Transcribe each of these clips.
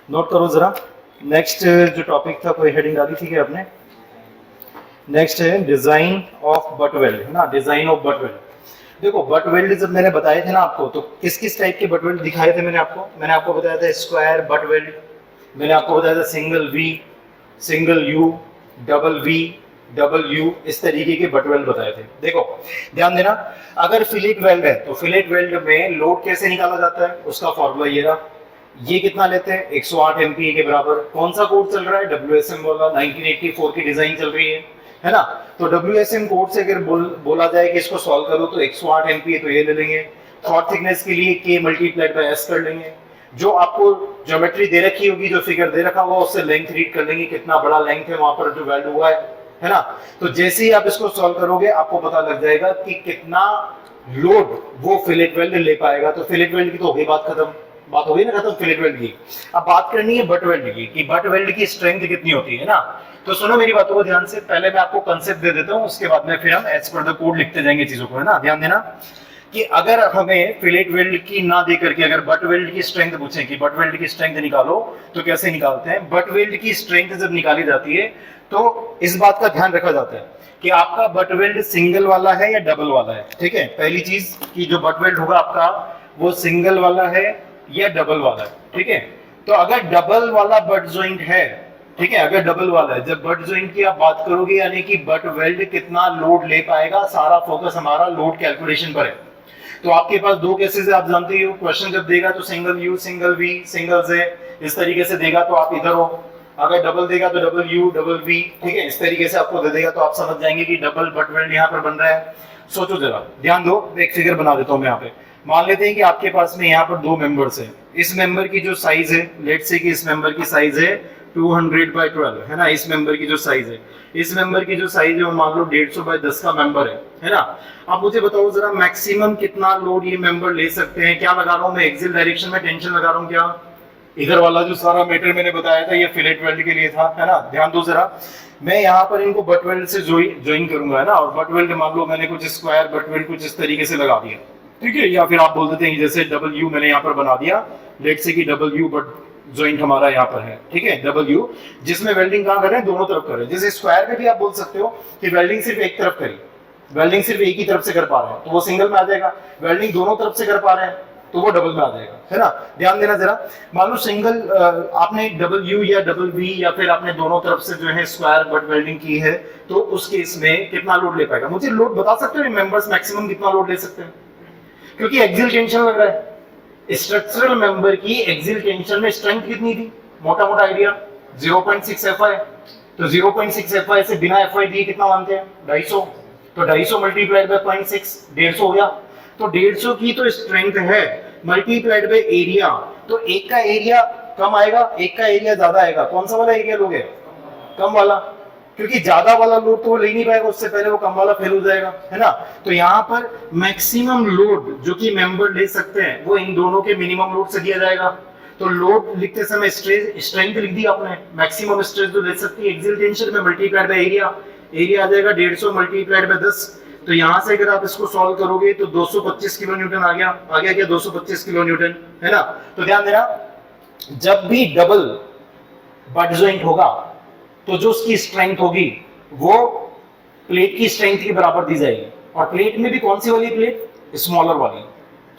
Note करो जरा। Next जो टॉपिक था, कोई हेडिंग डाली थी क्या आपने? नेक्स्ट है डिजाइन ऑफ बट वेल्ड, है ना, डिजाइन ऑफ बट वेल्ड। देखो बट वेल्ड जब मैंने बताए थे ना आपको, तो किस किस टाइप के बट वेल्ड दिखाए थे मैंने आपको बताया था स्क्वायर बट वेल्ड, मैंने आपको बताया था single V, single U, double V, double U, इस तरीके के बट वेल्ड बताए थे। देखो ध्यान देना, अगर फिलेट वेल्ड है तो फिलेट वेल्ड में लोड कैसे निकाला जाता है, उसका फॉर्मूला ये रहा। ये कितना लेते हैं 108 एमपीए के बराबर। कौन सा कोड चल रहा है? डब्ल्यूएसएम वाला, 1984 की डिजाइन चल रही है ना। तो डब्ल्यूएसएम कोड से अगर बोला जाए कि इसको सॉल्व करो तो 108 एमपीए तो ये ले लेंगे। थॉट थिकनेस के लिए k मल्टीप्लाइड बाय s कर लेंगे। जो आपको ज्योमेट्री दे रखी होगी, जो फिगर दे रखा होगा, उससे लेंथ रीड कर लेंगे, कितना बड़ा लेंथ है वहां पर जो वैल्यू हुआ है ना। तो जैसे ही आप इसको सॉल्व करोगे आपको पता लग जाएगा कि कितना लोड वो फिलेट वेल्ड ले पाएगा। तो फिलेट वेल्ड की तो हो गई बात खत्म, बात हो गई ना खत्म फिलेट वेल्ड की। अब बात करनी है बट वेल्ड की, कि बट वेल्ड की स्ट्रेंथ कितनी होती है ना। तो सुनो मेरी बातों को ध्यान से, पहले मैं आपको कंसेप्ट दे देता हूं, उसके बाद में फिर हम एज पर द कोड लिखते जाएंगे चीजों को, है ना। ध्यान देना कि अगर हमें फिलेट वेल्ड की ना दे करके अगर बट वेल्ड की स्ट्रेंथ पूछे कि बट वेल्ड की स्ट्रेंथ निकालो, तो कैसे निकालते हैं? बट वेल्ड की स्ट्रेंथ जब निकाली जाती है तो इस बात का ध्यान रखा जाता है कि आपका बट वेल्ड सिंगल वाला है या डबल वाला है। ठीक है, पहली चीज कि जो बट वेल्ड होगा आपका वो सिंगल वाला है या डबल वाला है। ठीक है, तो अगर डबल वाला बट जॉइंट है, ठीक है, अगर डबल वाला है, जब बट जॉइंट की आप बात करोगे यानी कि बट वेल्ड कितना लोड ले पाएगा, सारा फोकस हमारा लोड कैलकुलेशन पर है। तो आपके पास दो केसेस है, आप जानते हो, क्वेश्चन जब देगा तो single U, single V, single J, इस तरीके से देगा तो आप इधर हो। अगर डबल देगा तो डबल यू, डबल वी, ठीक है, इस तरीके से आपको दे देगा तो आप समझ जाएंगे कि डबल बट वेल्ड यहाँ पर बन रहा है। सोचो जरा, ध्यान दो, एक फिगर बना देता हूँ मैं यहाँ पे। मान लेते हैं कि आपके पास में यहाँ पर दो मेंबर्स है, इस मेंबर की जो साइज है, लेट से कि इस मेंबर की साइज है 200/12, है ना। इस मेंबर की जो साइज है, इस मेंबर की जो साइज है वो मान लो 150/10 का मेंबर है ना। अब मुझे बताओ जरा मैक्सिमम कितना लोड ये मेंबर ले सकते हैं। क्या लगा रहा हूं मैं? एक्सियल डायरेक्शन में टेंशन लगा रहा हूं क्या? इधर वाला जो सारा मैटर मैंने बताया था ये फिलेट वेल्ड के लिए था, है ना। ध्यान दो जरा, मैं यहाँ पर इनको बट वेल्ड से ज्वाइन करूंगा, है ना। और बट वेल्ड मान लो मैंने कुछ स्क्वायर बट वेल्ड कुछ इस तरीके से लगा दिया, ठीक है, या फिर आप बोल देते हैं जैसे डबल यू मैंने यहाँ पर बना दिया, लेट से कि डबल यू बट ज्वाइंट हमारा यहाँ पर है, ठीक है, डबल यू, जिसमें वेल्डिंग कहाँ कर रहे हैं? दोनों तरफ कर रहे हैं। जैसे स्क्वायर में भी आप बोल सकते हो कि वेल्डिंग सिर्फ एक तरफ करी, वेल्डिंग सिर्फ एक ही तरफ से कर पा रहे हैं तो वो सिंगल में आ जाएगा। वेल्डिंग दोनों तरफ से कर पा रहे हैं तो वो डबल में आ जाएगा, है ना। ध्यान देना जरा, मान लो सिंगल आपने डबल यू या डबल वी या फिर आपने दोनों तरफ से जो है स्क्वायर बट वेल्डिंग की है, तो उस केस में कितना लोड ले पाएगा? मुझे लोड बता सकते हो मेंबर्स मैक्सिमम कितना लोड ले सकते हैं? क्योंकि एक्सियल टेंशन लग रहा है, स्ट्रक्चरल मेंबर की एक्सियल टेंशन में स्ट्रेंथ कितनी थी? मोटा मोटा आइडिया 0.6 FI। तो 0.6 FI से बिना FI दिए कितना मानते हैं? 250। तो 250 मल्टीप्लाइड बाय 0.6, 150 हो गया। तो 150 की तो स्ट्रेंथ है मल्टीप्लाइड बाय एरिया, तो एक का एरिया कम आएगा, एक का एरिया ज्यादा आएगा। कौन सा वाला एरिया लोगे? कम वाला, क्योंकि ज्यादा वाला लोड तो वो ले नहीं पाएगा, उससे पहले वो कम वाला फेल हो जाएगा, है ना। तो यहाँ पर मैक्सिमम लोड जो कि मेंबर ले सकते हैं वो इन दोनों के मिनिमम लोड से दिया जाएगा। तो लोड लिखते समय स्ट्रेंथ लिख दी आपने, मैक्सिमम स्ट्रेस जो ले सकती है एक्सियल टेंशन में मल्टीप्लाइड बाय एरिया, एरिया आ जाएगा 150 मल्टीप्लाइड बाय 10। तो यहाँ से अगर आप इसको सॉल्व करोगे तो 225 किलो न्यूटन आ गया क्या? 225 किलो न्यूटन, है ना। तो ध्यान देना, जब भी डबल बट जॉइंट होगा तो जो उसकी स्ट्रेंथ होगी वो प्लेट की स्ट्रेंथ के बराबर दी जाएगी। और प्लेट में भी कौन सी वाली प्लेट? स्मॉलर वाली,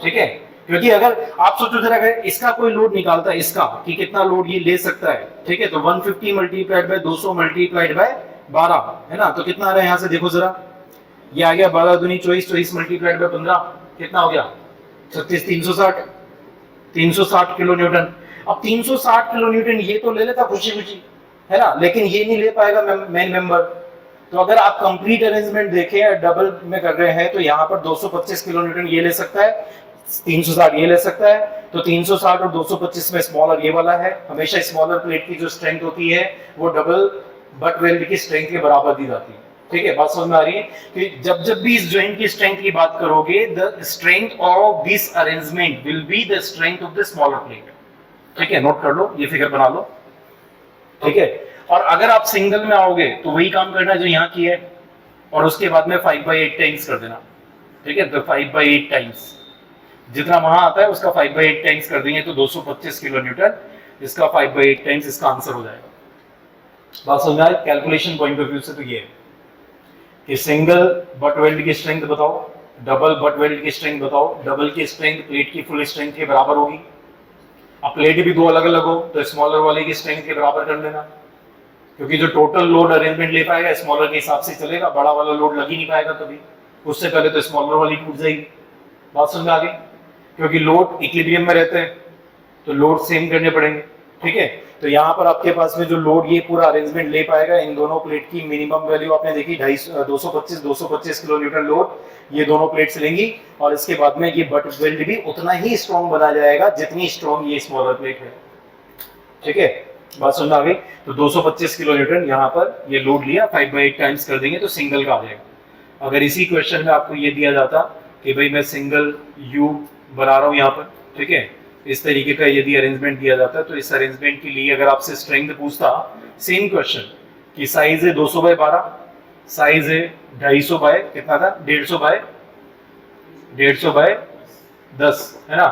ठीक है। क्योंकि अगर आप सोचो जरा, अगर इसका कोई लोड निकालता है इसका कि कितना लोड ये ले सकता है, ठीक है, तो 150 मल्टीप्लाइड बाय 200 मल्टीप्लाइड बाय 12, है ना। तो कितना आ रहा है यहाँ से देखो जरा, ये आ गया 12 दूनी 24, 24 मल्टीप्लाइड बाय 15 कितना हो गया? 36, 360, 360 किलो न्यूटन। अब 360 किलो न्यूटन ये तो ले लेता खुशी खुशी, है ना, लेकिन ये नहीं ले पाएगा मेन मेंबर। तो अगर आप कंप्लीट अरेंजमेंट देखें डबल में कर रहे हैं तो यहाँ पर 225 किलो न्यूटन ये ले सकता है, 360 ये ले सकता है। तो 360 और 225 में स्मॉलर ये वाला है। हमेशा स्मॉलर प्लेट की जो स्ट्रेंथ होती है वो डबल बट वेल्ड की स्ट्रेंथ के बराबर दी जाती है, ठीक है। बात समझ में आ रही है कि जब जब भी इस जॉइंट की स्ट्रेंथ की बात करोगे, the strength of this arrangement will be the strength of the smaller plate, ठीक है। नोट कर लो, ये फिगर बना लो, ठीक है। और अगर आप सिंगल में आओगे तो वही काम करना जो यहाँ की है और उसके बाद में 5/8 टाइम्स कर देना, ठीक है। तो 5/8 टाइम्स जितना वहां आता है उसका 5/8 टाइम्स कर देंगे तो 225 किलो न्यूटन इसका 5/8 टाइम्स इसका आंसर हो जाएगा। बात समझ में आए? कैलकुलेशन पॉइंट ऑफ व्यू से तो ये है कि सिंगल बट वेल्ड की स्ट्रेंथ बताओ, डबल बट वेल्ड की स्ट्रेंथ बताओ, डबल की स्ट्रेंथ प्लेट की फुल स्ट्रेंथ के बराबर होगी। अब प्लेट भी दो अलग अलग हो तो स्मॉलर वाले की स्ट्रेंथ के बराबर कर लेना, क्योंकि जो टोटल लोड अरेंजमेंट ले पाएगा स्मॉलर के हिसाब से चलेगा, बड़ा वाला लोड लग ही नहीं पाएगा कभी, उससे पहले तो स्मॉलर वाली टूट जाएगी। बात समझ आ गई? क्योंकि लोड इक्विलिब्रियम में रहते हैं तो लोड सेम करने पड़ेंगे, ठीक है। तो यहाँ पर आपके पास में जो लोड ये पूरा अरेंजमेंट ले पाएगा, इन दोनों प्लेट की मिनिमम वैल्यू आपने देखी 225 किलो न्यूटन लोड ये दोनों प्लेट्स लेंगी, और इसके बाद में ये बट वेल्ड भी उतना ही स्ट्रॉन्ग बना जाएगा जितनी स्ट्रॉन्ग ये स्मॉलर प्लेट है, ठीक है। बात समझ आ गई? तो 225 किलो न्यूटन यहाँ पर ये लोड लिया, 5/8 टाइम्स कर देंगे तो सिंगल का आ जाएगा। अगर इसी क्वेश्चन में आपको ये दिया जाता कि भाई मैं सिंगल यू बना रहा हूँ यहाँ पर, ठीक है, इस तरीके का यदि अरेंजमेंट दिया जाता तो इस अरेंजमेंट के लिए अगर आपसे स्ट्रेंथ पूछता, सेम क्वेश्चन कि साइज है 200/12, साइज है 250 बाय कितना था 150/10 है ना,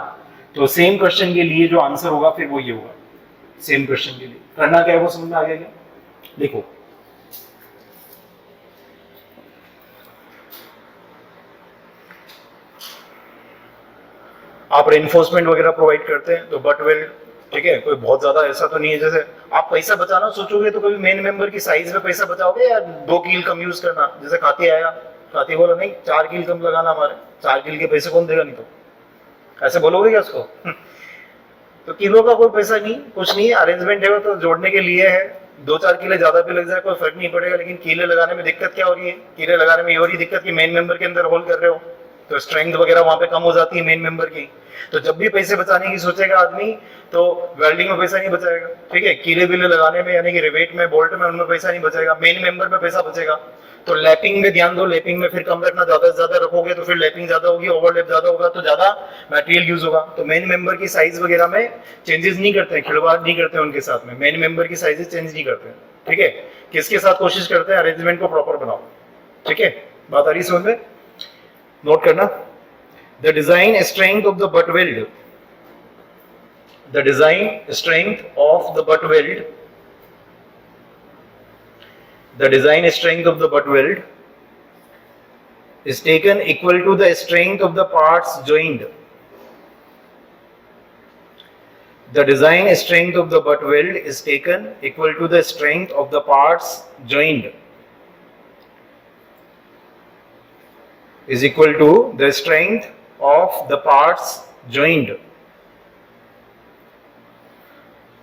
तो सेम क्वेश्चन के लिए जो आंसर होगा फिर वो ये होगा। सेम क्वेश्चन के लिए करना क्या है वो समझ में आ गया क्या? देखो आप रेनफोर्समेंट वगैरह प्रोवाइड करते हैं तो बट वेल्ड, ठीक है, कोई बहुत ज्यादा ऐसा तो नहीं है जैसे आप पैसा बचाना सोचोगे तो कभी मेन मेंबर की साइज में पैसा बचाओगे या 2 कील कम यूज करना, जैसे खाते आया खाते बोला नहीं 4 कील कम लगाना, हमारे 4 कील के पैसे कौन देगा, नहीं तो ऐसे बोलोगे क्या उसको? तो किलो का कोई पैसा नहीं, कुछ नहीं, अरेंजमेंट है वो तो जोड़ने के लिए है, 2-4 किले ज्यादा भी लग जाए कोई फर्क नहीं पड़ेगा, लेकिन कीले लगाने में दिक्कत क्या हो रही है? कीले लगाने में ये हो रही दिक्कत कि मेन मेंबर के अंदर होल कर रहे हो तो स्ट्रेंथ वगैरह वहां पे कम हो जाती है मेन मेंबर की। तो जब भी पैसे बचाने की सोचेगा आदमी तो वेल्डिंग में पैसा नहीं बचाएगा, ठीक है, कीले बिले लगाने में यानी कि रिवेट में बोल्ट में उनमें पैसा नहीं बचेगा, मेन मेंबर में पैसा बचेगा। तो लैपिंग में ध्यान दो, लैपिंग में फिर कम रखना, ज्यादा से ज्यादा रखोगे तो फिर लैपिंग ज्यादा होगी, ओवरलैप ज्यादा होगा तो ज्यादा मटेरियल यूज होगा। तो मेन मेंबर की साइज वगैरह में चेंजेस नहीं करते हैं, खिलवाड़ नहीं करते हैं उनके साथ में, मेन मेंबर की साइजेस चेंज नहीं करते हैं, ठीक है। किसके साथ कोशिश करते हैं अरेंजमेंट को प्रॉपर बनाओ, ठीक है, बात आ रही समझ में? नोट करना, the design strength of the butt weld, the design strength of the butt weld, the design strength of the butt weld is taken equal to the strength of the parts joined. The design strength of the butt weld is taken equal to the strength of the parts joined is equal to the strength of the parts joined.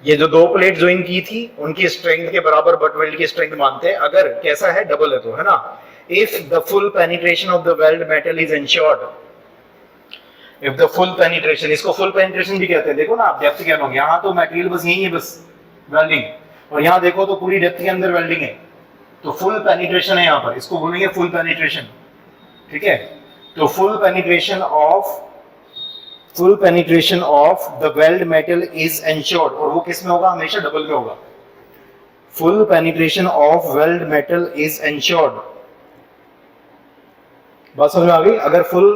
ये जो दो plate join की थी उनकी strength के बराबर butt weld की strength मानते हैं, अगर कैसा है डबल है तो, है ना। If the full penetration of the weld metal is ensured, if the full penetration, इसको फुल पेनिट्रेशन भी कहते हैं, देखो ना आप डेप्थ क्या होगी, यहाँ तो मटेरियल बस यही है बस वेल्डिंग, और यहाँ देखो तो पूरी डेप्थ के अंदर वेल्डिंग है, तो फुल पेनिट्रेशन है यहाँ पर, इसको बोलेंगे फुल पेनिट्रेशन, ठीक है। तो full penetration of the weld metal is ensured, और वो किस में होगा? हमेशा डबल में होगा। Full penetration of weld metal is ensured, बात समझ में आ गई? अगर फुल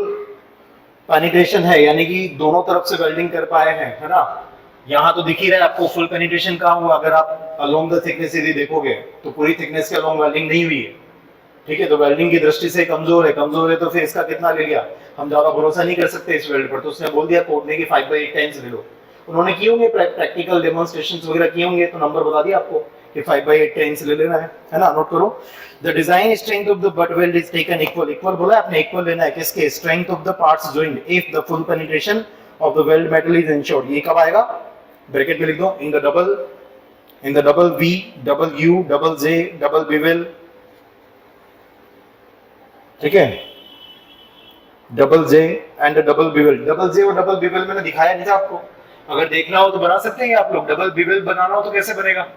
पेनिट्रेशन है यानी कि दोनों तरफ से वेल्डिंग कर पाए हैं, है ना, यहाँ तो दिख ही रहा है आपको फुल पेनिट्रेशन कहाँ हुआ, अगर आप अलोंग द थिकनेस यदि देखोगे तो पूरी थिकनेस के अलोंग वेल्डिंग नहीं हुई है, ठीक है। तो वेल्डिंग की दृष्टि से कमजोर है तो फिर इसका कितना ले लिया, हम ज्यादा भरोसा नहीं कर सकते इस वेल्ड पर, तो उसने बोल दिया कोड ने कि 5/8 टाइम्स ले लो। उन्होंने किए होंगे प्रैक्टिकल डेमोन्स्ट्रेशंस वगैरह किए होंगे, तो नंबर बता दिया आपको कि 5/8 टाइम्स ले लेना है ना, नोट करो। The design strength of the butt weld is taken equal, equal बोला आपने, इक्वल लेना है किसके? Strength of the parts joined if the full penetration of the weld metal is ensured. ये कब आएगा? ब्रैकेट में लिख दो, in the double V double U double J double bevel, ठीक है, double J and double bevel. Double J और double bevel मैंने दिखाया नहीं था आपको, अगर देखना हो तो बना सकते हैं आप लोग। डबल बिवेल बनाना हो तो कैसे बनेगा?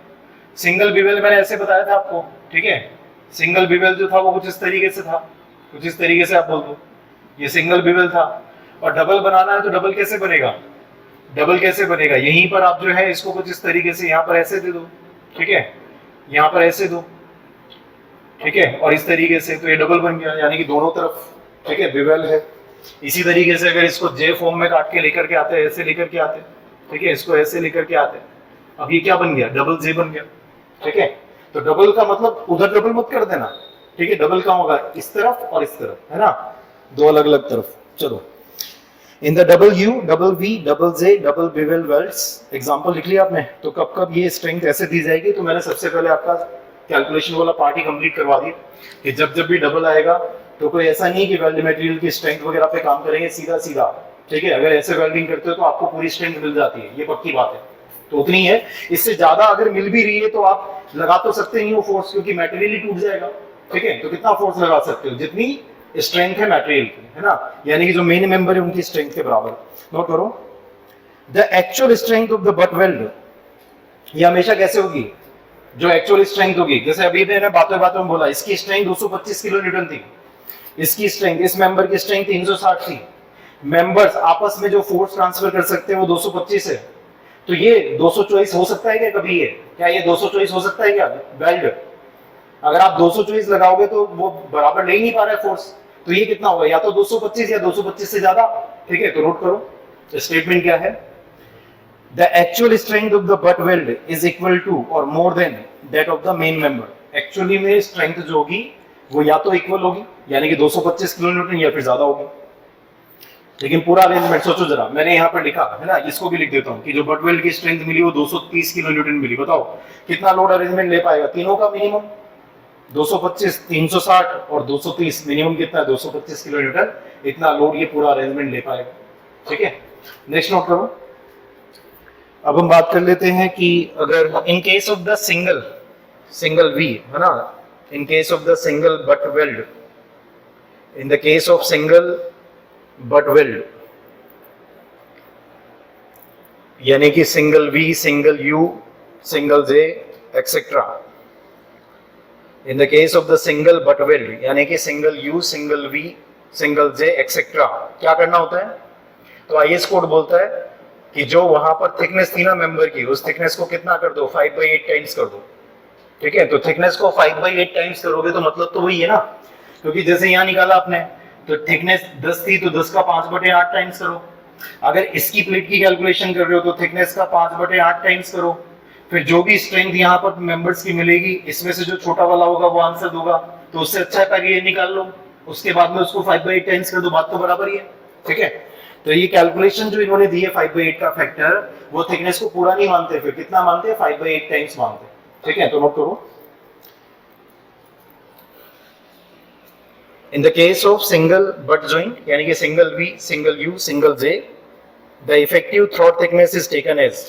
सिंगल बिवेल मैंने ऐसे बताया था आपको, ठीक है। सिंगल बिवेल जो था वो कुछ इस तरीके से था, कुछ इस तरीके से आप बोल दो, ये सिंगल बिवेल था। और डबल बनाना है तो डबल कैसे बनेगा? डबल कैसे बनेगा? यहीं पर आप जो है इसको कुछ इस तरीके से यहाँ पर ऐसे दे दो, ठीक है, यहाँ पर ऐसे दो, ठीक है, और इस तरीके से, तो ये डबल बन गया, यानी कि दोनों तरफ, ठीक है, बिवेल है। इसी तरीके से अगर इसको जे फॉर्म में काट के लेकर के आते हैं, ऐसे लेकर के आते, ठीक है, इसको ऐसे लेकर के आते, अब ये क्या बन गया, डबल जे बन गया, ठीक है। तो डबल का मतलब उधर डबल मत कर देना, ठीक है। डबल कहाँ होगा, इस तरफ और इस तरफ, है ना, दो अलग अलग तरफ। चलो, in the double U, double V, double J, double bevel welds, example लिख लिया आपने। तो कब कब ये स्ट्रेंथ ऐसे दी जाएगी, तो मैंने सबसे पहले आपका कैलकुलेशन वाला पार्ट ही कंप्लीट करवा दिया कि जब जब भी डबल आएगा तो कोई ऐसा नहीं कि वेल्ड मटेरियल की स्ट्रेंथ वगैरह पे काम करेंगे सीधा सीधा, ठीक है। अगर ऐसे वेल्डिंग करते हो तो आपको पूरी स्ट्रेंथ मिल जाती है, ये पक्की बात है। तो उतनी है, इससे ज्यादा अगर मिल भी रही है तो आप लगा तो सकते नहीं हो फोर्स, क्योंकि मटेरियल ही टूट जाएगा, ठीक है। तो कितना फोर्स लगा सकते हो, जितनी स्ट्रेंथ है मटेरियल की, है ना, यानी कि जो मेन मेंबर है उनकी स्ट्रेंथ के बराबर। नोट करो, the actual strength of the butt weld, ये हमेशा कैसे होगी, जो एक्चुअल स्ट्रेंथ होगी, जैसे अभी मैंने बातों बातों में बोला, इसकी स्ट्रेंथ 225 किलो न्यूटन थी, इसकी स्ट्रेंथ, इस मेंबर की स्ट्रेंथ 360 थी। मेंबर्स आपस में जो फोर्स ट्रांसफर कर सकते हैं वो 225 है। तो ये 224 हो सकता है क्या कभी, ये क्या ये 224 हो सकता है क्या वेल्ड? अगर आप 224 लगाओगे तो वो बराबर ले ही नहीं पा रहा है फोर्स, तो ये कितना होगा, या तो 225 या 225 से ज्यादा, ठीक है। तो नोट करो स्टेटमेंट क्या है, the actual strength of the butt weld is equal to और more than that of the main member. Actually में स्ट्रेंथ जो होगी वो या तो इक्वल होगी, यानी कि 225 किलो न्यूटन, या फिर ज्यादा होगी। लेकिन पूरा अरेंजमेंट सोचो जरा, मैंने यहाँ पर लिखा है ना, इसको भी लिख देता हूँ कि जो बट वेल्ड की स्ट्रेंथ मिली वो 230 किलो न्यूटन मिली। बताओ कितना लोड अरेंजमेंट ले पाएगा, तीनों का मिनिमम 225, 360 और 230, मिनिमम कितना है 225 किलो न्यूटन, इतना लोड ये पूरा अरेंजमेंट ले पाएगा, ठीक है। नेक्स्ट नोट करो, अब हम बात कर लेते हैं कि अगर in case of the single V, है ना, in case of the single butt weld, in the case of single butt weld, यानी कि single V, single U, single J etcetera, in the case of the single butt weld, यानी कि single U, single V, single J etcetera, क्या करना होता है, तो IS code बोलता है कि जो वहां पर थिकनेस थी ना मेंबर की, उस थिकनेस को कितना कर दो, 5/8 टाइम्स कर दो, ठीक है। तो थिकनेस को 5/8 टाइम्स करोगे तो मतलब तो वही है ना, क्योंकि जैसे यहाँ निकाला आपने तो थिकनेस 10 थी, तो 10 का 5/8 टाइम्स करो। अगर इसकी प्लेट की कैलकुलेशन कर रहे हो तो थिकनेस का 5/8 टाइम्स करो, फिर जो भी स्ट्रेंथ यहाँ पर मेंबर्स की मिलेगी, इसमें से जो छोटा वाला होगा वो आंसर दोगा, तो उससे अच्छा कार्य ये निकाल लो, उसके बाद में उसको 5/8 टाइम्स कर दो, बात तो बराबर ही है, ठीक है। तो ये कैलकुलेशन जो इन्होंने दी है 5/8 का फैक्टर, वो थिकनेस को पूरा नहीं मानते, फिर कितना मानते हैं, 5/8 टाइम्स मानते हैं, ठीक है। तो नोट करो, in the case of single butt joint, यानी कि single V, single U, single J, the effective throat thickness is taken as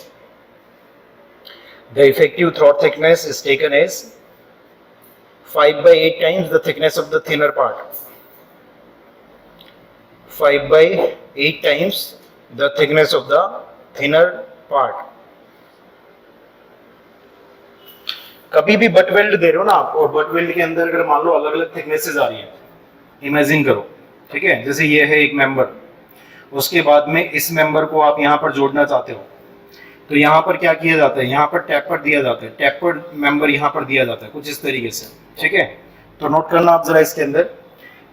5/8 times the thickness of the thinner part. 5/8 times the thickness of the thinner part. कभी भी butt weld दे रहे हो ना आप, और butt weld के अंदर अगर मान लो अलग अलग थिकनेसेस आ रही है, इमेजिन करो, ठीक है, जैसे ये है एक मेंबर, उसके बाद में इस मेंबर को आप यहाँ पर जोड़ना चाहते हो, तो यहाँ पर क्या किया जाता है, यहाँ पर टैपर्ड दिया जाता है, टैपर्ड मेंबर यहाँ पर दिया जाता है कुछ इस तरीके से, ठीक है। तो नोट करना आप जरा, इसके अंदर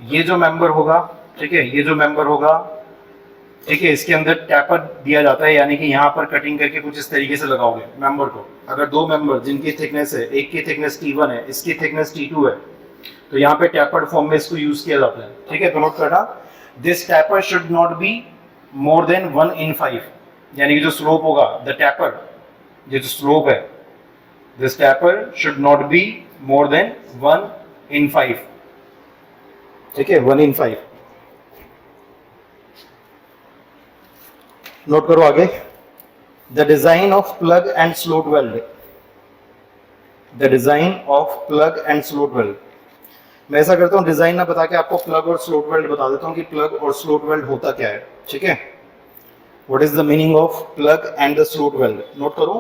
ये जो मेंबर होगा, ठीक है, ये जो मेंबर होगा, ठीक है, इसके अंदर टैपर्ड दिया जाता है, यानी कि यहाँ पर कटिंग करके कुछ इस तरीके से लगाओगे मेंबर को। अगर दो मेंबर जिनकी थिकनेस है, एक की थिकनेस T1 है, इसकी थिकनेस T2 है, तो यहाँ पे टैपर्ड फॉर्म में इसको यूज किया जाता है, ठीक है। तो नोट करना, this tapper should not be more than 1/5, यानी कि जो स्लोप होगा, द टैपर, ये जो स्लोप है, this tapper should not be more than 1/5, ठीक है, 1/5। नोट करो आगे, the design of plug and slot weld, the design of plug and slot weld. मैं ऐसा करता हूँ, डिजाइन ना बता के आपको प्लग और स्लोट वेल्ड बता देता हूँ कि प्लग और स्लोट वेल्ड होता क्या है, ठीक है। What is the meaning of plug and the slot weld, note करो,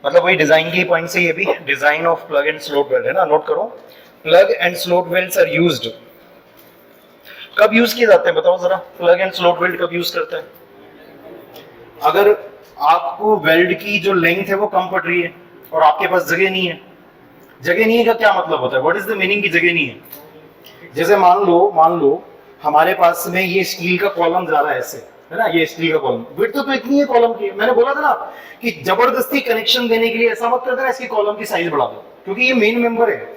मतलब वही डिजाइन की पॉइंट से ये भी design of plug and slot weld है ना। नोट करो, plug and slot welds are used, कब यूज किए जाते हैं बताओ जरा, प्लग एंड स्लोट वेल्ड कब यूज करते हैं, अगर आपको वेल्ड की जो लेंथ है वो कम पड़ रही है और आपके पास जगह नहीं है। जगह नहीं है का क्या मतलब होता है, व्हाट इज द मीनिंग की जगह नहीं है। जैसे मान लो हमारे पास में ये स्टील का कॉलम जा रहा है ऐसे, है ना, ये स्टील का कॉलम, विड्थ तो इतनी है कॉलम की। मैंने बोला था ना कि जबरदस्ती कनेक्शन देने के लिए ऐसा मत कर देना इसकी कॉलम की साइज बढ़ा दो, क्योंकि ये मेन मेंबर है,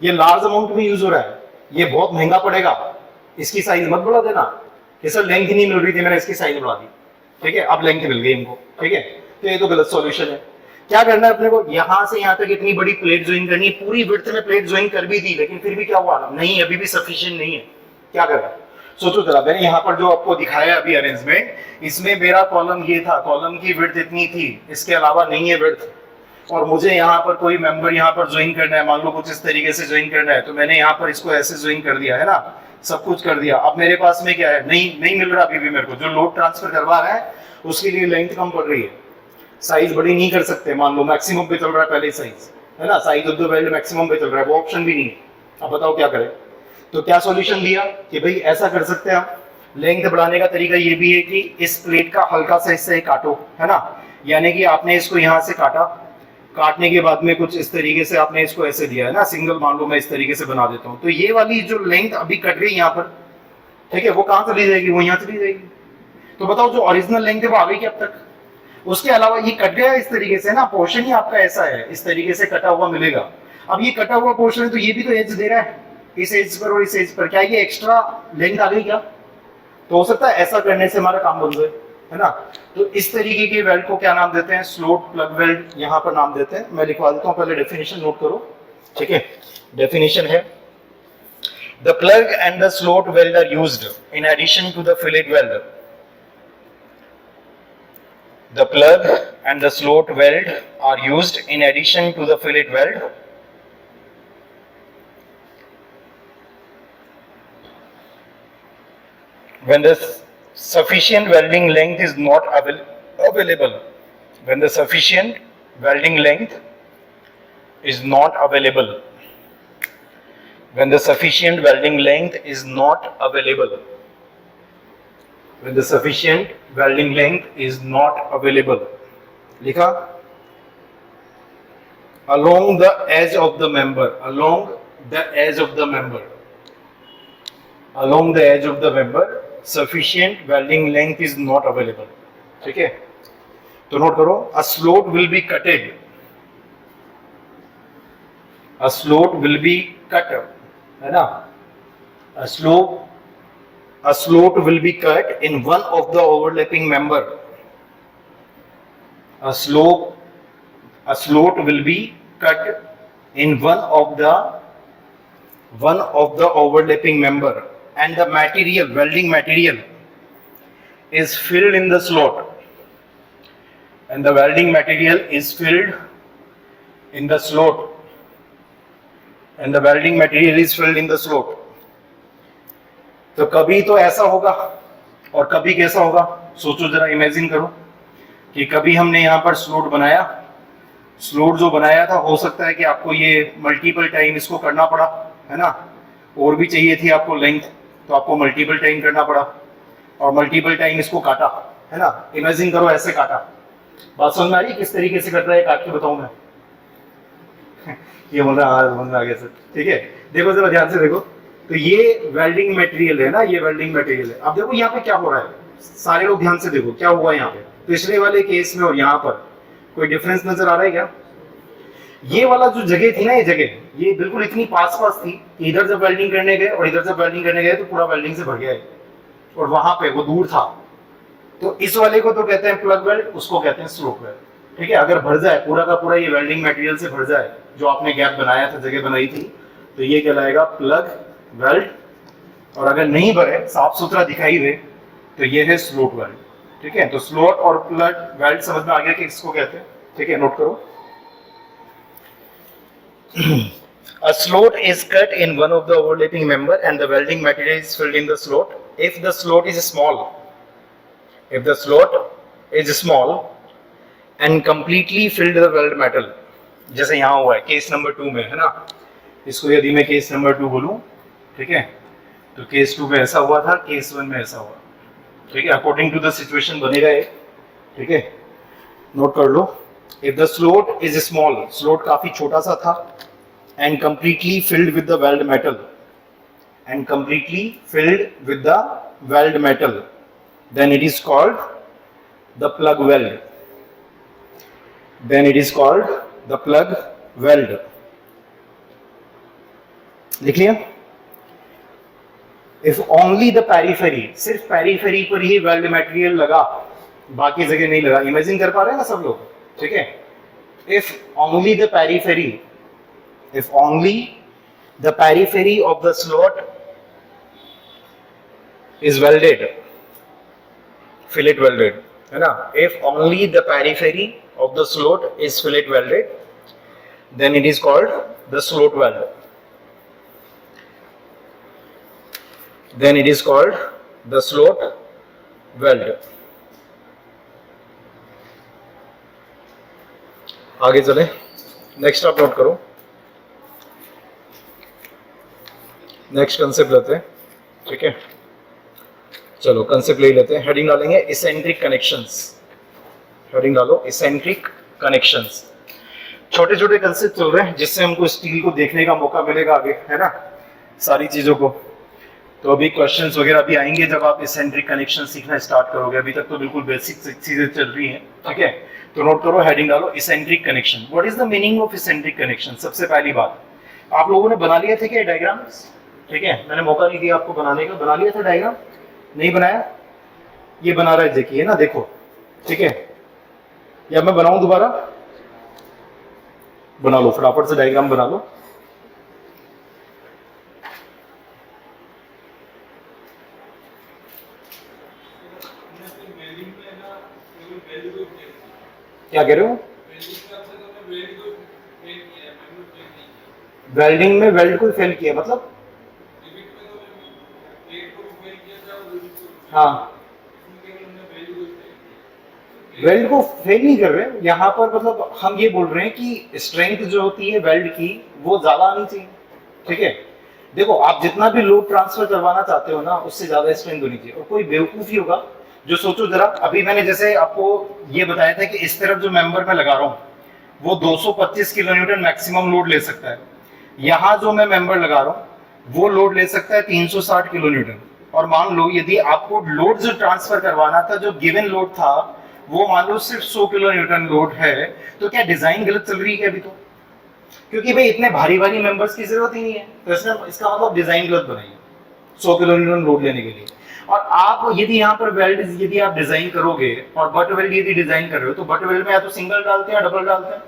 ये लार्ज अमाउंट में यूज हो रहा है, ये बहुत महंगा पड़ेगा, इसकी साइज मत बढ़ा देना कि सर लेंथ नहीं मिल रही थी मैंने इसकी साइज बढ़ा दी, ठीक है, अब लेंथ मिल गई इनको, ठीक है। तो ये तो गलत सॉल्यूशन है। क्या करना है अपने को, यहां से यहां तक इतनी बड़ी प्लेट ज्वाइन करनी है, पूरी विड्थ में प्लेट ज्वाइन कर भी दी, लेकिन फिर भी क्या हुआ, नहीं अभी भी सफिशिएंट नहीं है। क्या करें, सोचो जरा, मैंने यहाँ पर जो आपको दिखाया अभी अरेंजमेंट, इसमें मेरा कॉलम ये था, कॉलम की विड्थ इतनी थी, इसके अलावा नहीं है विड्थ, और मुझे यहाँ पर कोई मेंबर यहाँ पर ज्वाइन करना है, मान लो कुछ इस तरीके से ज्वाइन करना है, तो मैंने यहाँ पर इसको ऐसे ज्वाइन कर दिया है ना, सब कुछ कर दिया। अब मेरे पास में क्या है, नहीं मिल रहा अभी भी मेरे को, जो लोड ट्रांसफर करवा रहा है उसके लिए लेंथ कम पड़ रही है, साइज बड़ी नहीं कर सकते, मान लो मैक्सिमम पे चल रहा है पहले साइज, है ना, size of the weld maximum पे चल रहा है, वो ऑप्शन भी नहीं है। अब बताओ क्या करें। तो क्या सॉल्यूशन दिया कि भाई ऐसा कर सकते हैं हम, लेंथ बढ़ाने का तरीका ये भी है कि इस प्लेट का हल्का सा हिस्सा काटो, है ना, यानी कि आपने इसको यहाँ से काटा, काटने के बाद में कुछ इस तरीके से आपने इसको ऐसे दिया है ना, सिंगल, मान लो मैं इस तरीके से बना देता हूँ, तो ये वाली जो लेंथ अभी कट रही है यहाँ पर, ठीक है, वो कहाँ चली जाएगी, वो यहाँ चली जाएगी। तो बताओ जो ओरिजिनल लेंथ है वो आ गई क्या अब तक, उसके अलावा ये कट गया इस तरीके से ना, पोर्शन ही आपका ऐसा है, इस तरीके से कटा हुआ मिलेगा। अब ये कटा हुआ पोर्शन है तो ये भी तो एज दे रहा है, इस एज पर और इस एज पर, क्या ये एक्स्ट्रा लेंथ आ गई क्या, तो हो सकता है ऐसा करने से हमारा काम बन जाए, है ना। तो इस तरीके के वेल्ड को क्या नाम देते हैं, स्लोट प्लग वेल्ड, यहाँ पर नाम देते हैं। मैं लिखवा देता हूँ, पहले डेफिनेशन नोट करो, ठीक है। डेफिनेशन है, the plug and the slot weld are used in addition to the fillet weld. The plug and the slot weld are used in addition to the fillet weld. When the sufficient welding length is not available, when the sufficient welding length is not available, when the sufficient welding length is not available, when the sufficient welding length is not available, लिखा, along the edge of the member, along the edge of the member, along the edge of the member, sufficient welding length is not available, ठीक है। तो note करो, a slot will be cutted, a slot will be cut, है ना, a slot will be cut in one of the overlapping member. A slot will be cut in one of the overlapping member, and the material, welding material, is filled in the slot, and the welding material is filled in the slot, and the welding material is filled in the slot. तो कभी तो ऐसा होगा और कभी कैसा होगा, सोचो जरा, इमेजिन करो कि कभी हमने यहाँ पर स्लोट बनाया, स्लोट जो बनाया था, हो सकता है कि आपको ये मल्टीपल टाइम इसको करना पड़ा, है ना, और भी चाहिए थी आपको लेंथ, तो आपको मल्टीपल टाइम करना पड़ा, और मल्टीपल टाइम इसको काटा, है ना, इमेजिन करो ऐसे काटा। बात समझ में आ रही है किस तरीके से कट रहा है, काट के बताऊं मैं ये बोल रहा है, समझ में आ गया सर, ठीक है। देखो जरा ध्यान से देखो, तो ये वेल्डिंग मटेरियल है ना, ये वेल्डिंग मटेरियल है। अब देखो यहाँ पे क्या हो रहा है, सारे लोग ध्यान से देखो क्या हुआ यहाँ पे, पिछले वाले केस में और यहाँ पर कोई डिफरेंस नजर आ रहा है क्या? ये वाला जो जगह थी ना, ये जगह ये बिल्कुल इतनी पास पास थी कि इधर जब वेल्डिंग करने गए और इधर जब वेल्डिंग करने गए तो पूरा वेल्डिंग से भर गया है, और वहां पे वो दूर था। तो इस वाले को तो कहते हैं प्लग वेल्ड, उसको कहते हैं स्लोट वेल्ड, ठीक है। अगर भर जाए पूरा का पूरा ये वेल्डिंग मटेरियल से भर जाए, जो आपने गैप बनाया था, जगह बनाई थी, तो ये कहलाएगा प्लग वेल्ड। और अगर नहीं भरे, साफ सुथरा दिखाई दे, तो ये है स्लोट वेल्ड, ठीक है। तो स्लोट और प्लग वेल्ड समझ में आ गया कि इसको कहते हैं, ठीक है, नोट करो। A slot is cut in one of the overlapping member and the welding material is filled in the slot. If the slot is small, and completely filled the weld metal, जैसे यहाँ हुआ है case number 2 में, है ना। इसको यदि मैं केस नंबर 2 बोलूं, ठीक है, तो केस 2 में ऐसा हुआ था, केस 1 में ऐसा हुआ, ठीक है। अकॉर्डिंग टू द सिचुएशन बनेगा ये, ठीक है, नोट कर लो। If the slot is small, slot काफी छोटा सा था, and completely filled with the weld metal, then it is called the plug weld. Then it is called the plug weld. लिख लिया? If only the periphery, सिर्फ periphery पर ही weld material लगा, बाकी जगह नहीं लगा. Imagine कर पा रहे हैं ना सब लोग? ठीक है? If only the periphery of the slot is welded, fillet welded, है ना? If only the periphery of the slot is fillet welded, then it is called the slot weld. Then it is called the slot weld. आगे चले, next आप note करो. Next concept लेते हैं. ठीक है, चलो कंसेप्ट ले लेते हैं. हेडिंग डालेंगे इसेंट्रिक कनेक्शंस. हेडिंग डालो इसेंट्रिक कनेक्शंस. छोटे छोटे कंसेप्ट चल रहे हैं जिससे हमको स्टील को देखने का मौका मिलेगा आगे, है ना, सारी चीजों को. तो अभी क्वेश्चंस वगैरह भी आएंगे जब आप इसेंट्रिक कनेक्शन सीखना स्टार्ट करोगे. अभी तक तो बिल्कुल बेसिक चीजें चल रही हैं. ठीक है, तो नोट करो, हेडिंग डालो eccentric connection. What is the meaning of eccentric connection? सबसे पहली बात, आप लोगों ने बना लिया था क्या डायग्राम्स? ठीक है, मैंने मौका नहीं दिया आपको बनाने का. बना लिया था डायग्राम? नहीं बनाया? ये बना रहा है, देखिए ना, देखो. ठीक है, या मैं बनाऊं दोबारा? बना लो फटाफट से, डायग्राम बना लो. क्या कह रहे हो? वेल्डिंग में वेल्ड को फेल किया मतलब? हाँ, वेल्ड को फेल नहीं कर रहे यहाँ पर. मतलब हम ये बोल रहे हैं कि स्ट्रेंथ जो होती है वेल्ड की वो ज्यादा आनी चाहिए. ठीक है, देखो आप जितना भी लोड ट्रांसफर करवाना चाहते हो ना, उससे ज्यादा स्ट्रेंथ होनी चाहिए. और कोई बेवकूफी होगा जो सोचो जरा, अभी मैंने जैसे आपको ये बताया था कि इस तरफ जो मेंबर मैं लगा रहा हूँ वो 225 किलोन्यूटन मैक्सिमम लोड ले सकता है. यहाँ जो मैं मेंबर लगा रहा हूँ वो लोड ले सकता है 360 किलोन्यूटन. और मान लो यदि आपको लोड जो ट्रांसफर करवाना था, जो गिवन लोड था, वो मान लो सिर्फ 100 किलोन्यूटन लोड है, तो क्या डिजाइन गलत चल रही है अभी? तो क्योंकि भाई इतने भारी भारी मेंबर्स की जरूरत ही नहीं है, तो इसका मतलब डिजाइन गलत बनाई है 100 किलोन्यूटन लोड लेने के लिए. और आप यदि यहाँ पर वेल्ड यदि आप डिजाइन करोगे और बट वेल्ड यदि डिजाइन कर रहे हो, तो बट वेल्ड में या तो सिंगल डालते हैं या डबल डालते हैं.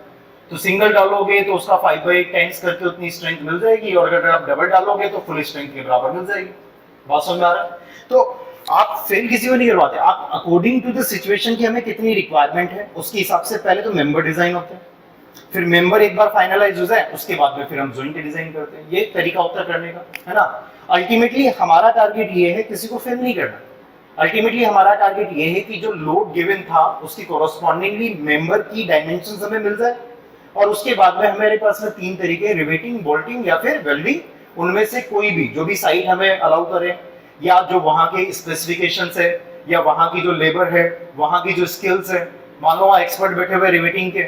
तो सिंगल डालोगे तो उसका 5/8 टाइम्स करके उतनी स्ट्रेंथ मिल जाएगी, और अगर आप डबल डालोगे तो फुल स्ट्रेंथ के बराबर मिल जाएगी. बात समझ में आ रहा है? तो आप फेल किसी को नहीं करवाते, आप अकॉर्डिंग टू द सिचुएशन की हमें कितनी रिक्वायरमेंट है उसके हिसाब से पहले तो मेंबर डिजाइन होते हैं. फिर मेंबर एक बार फाइनलाइज हो जाए उसके बाद में फिर हम जॉइंट डिजाइन करते हैं. ये तरीका होता है करने का, है ना. अल्टीमेटली हमारा टारगेट ये है किसी को फेल नहीं करना. अल्टीमेटली हमारा टारगेट ये है कि जो लोड गिवन था उसकी कोरस्पॉन्डिंगली मेंबर की डायमेंशंस हमें मिल जाए. और उसके बाद में हमारे पास में 3 तरीके, रिवेटिंग, बोल्टिंग या फिर वेल्डिंग, उनमें से कोई भी जो भी साइट हमें अलाउ करे, या जो वहां के स्पेसिफिकेशंस है, या वहां की जो लेबर है, वहां की जो स्किल्स है. मान लो एक्सपर्ट बैठे हुए रिवेटिंग के,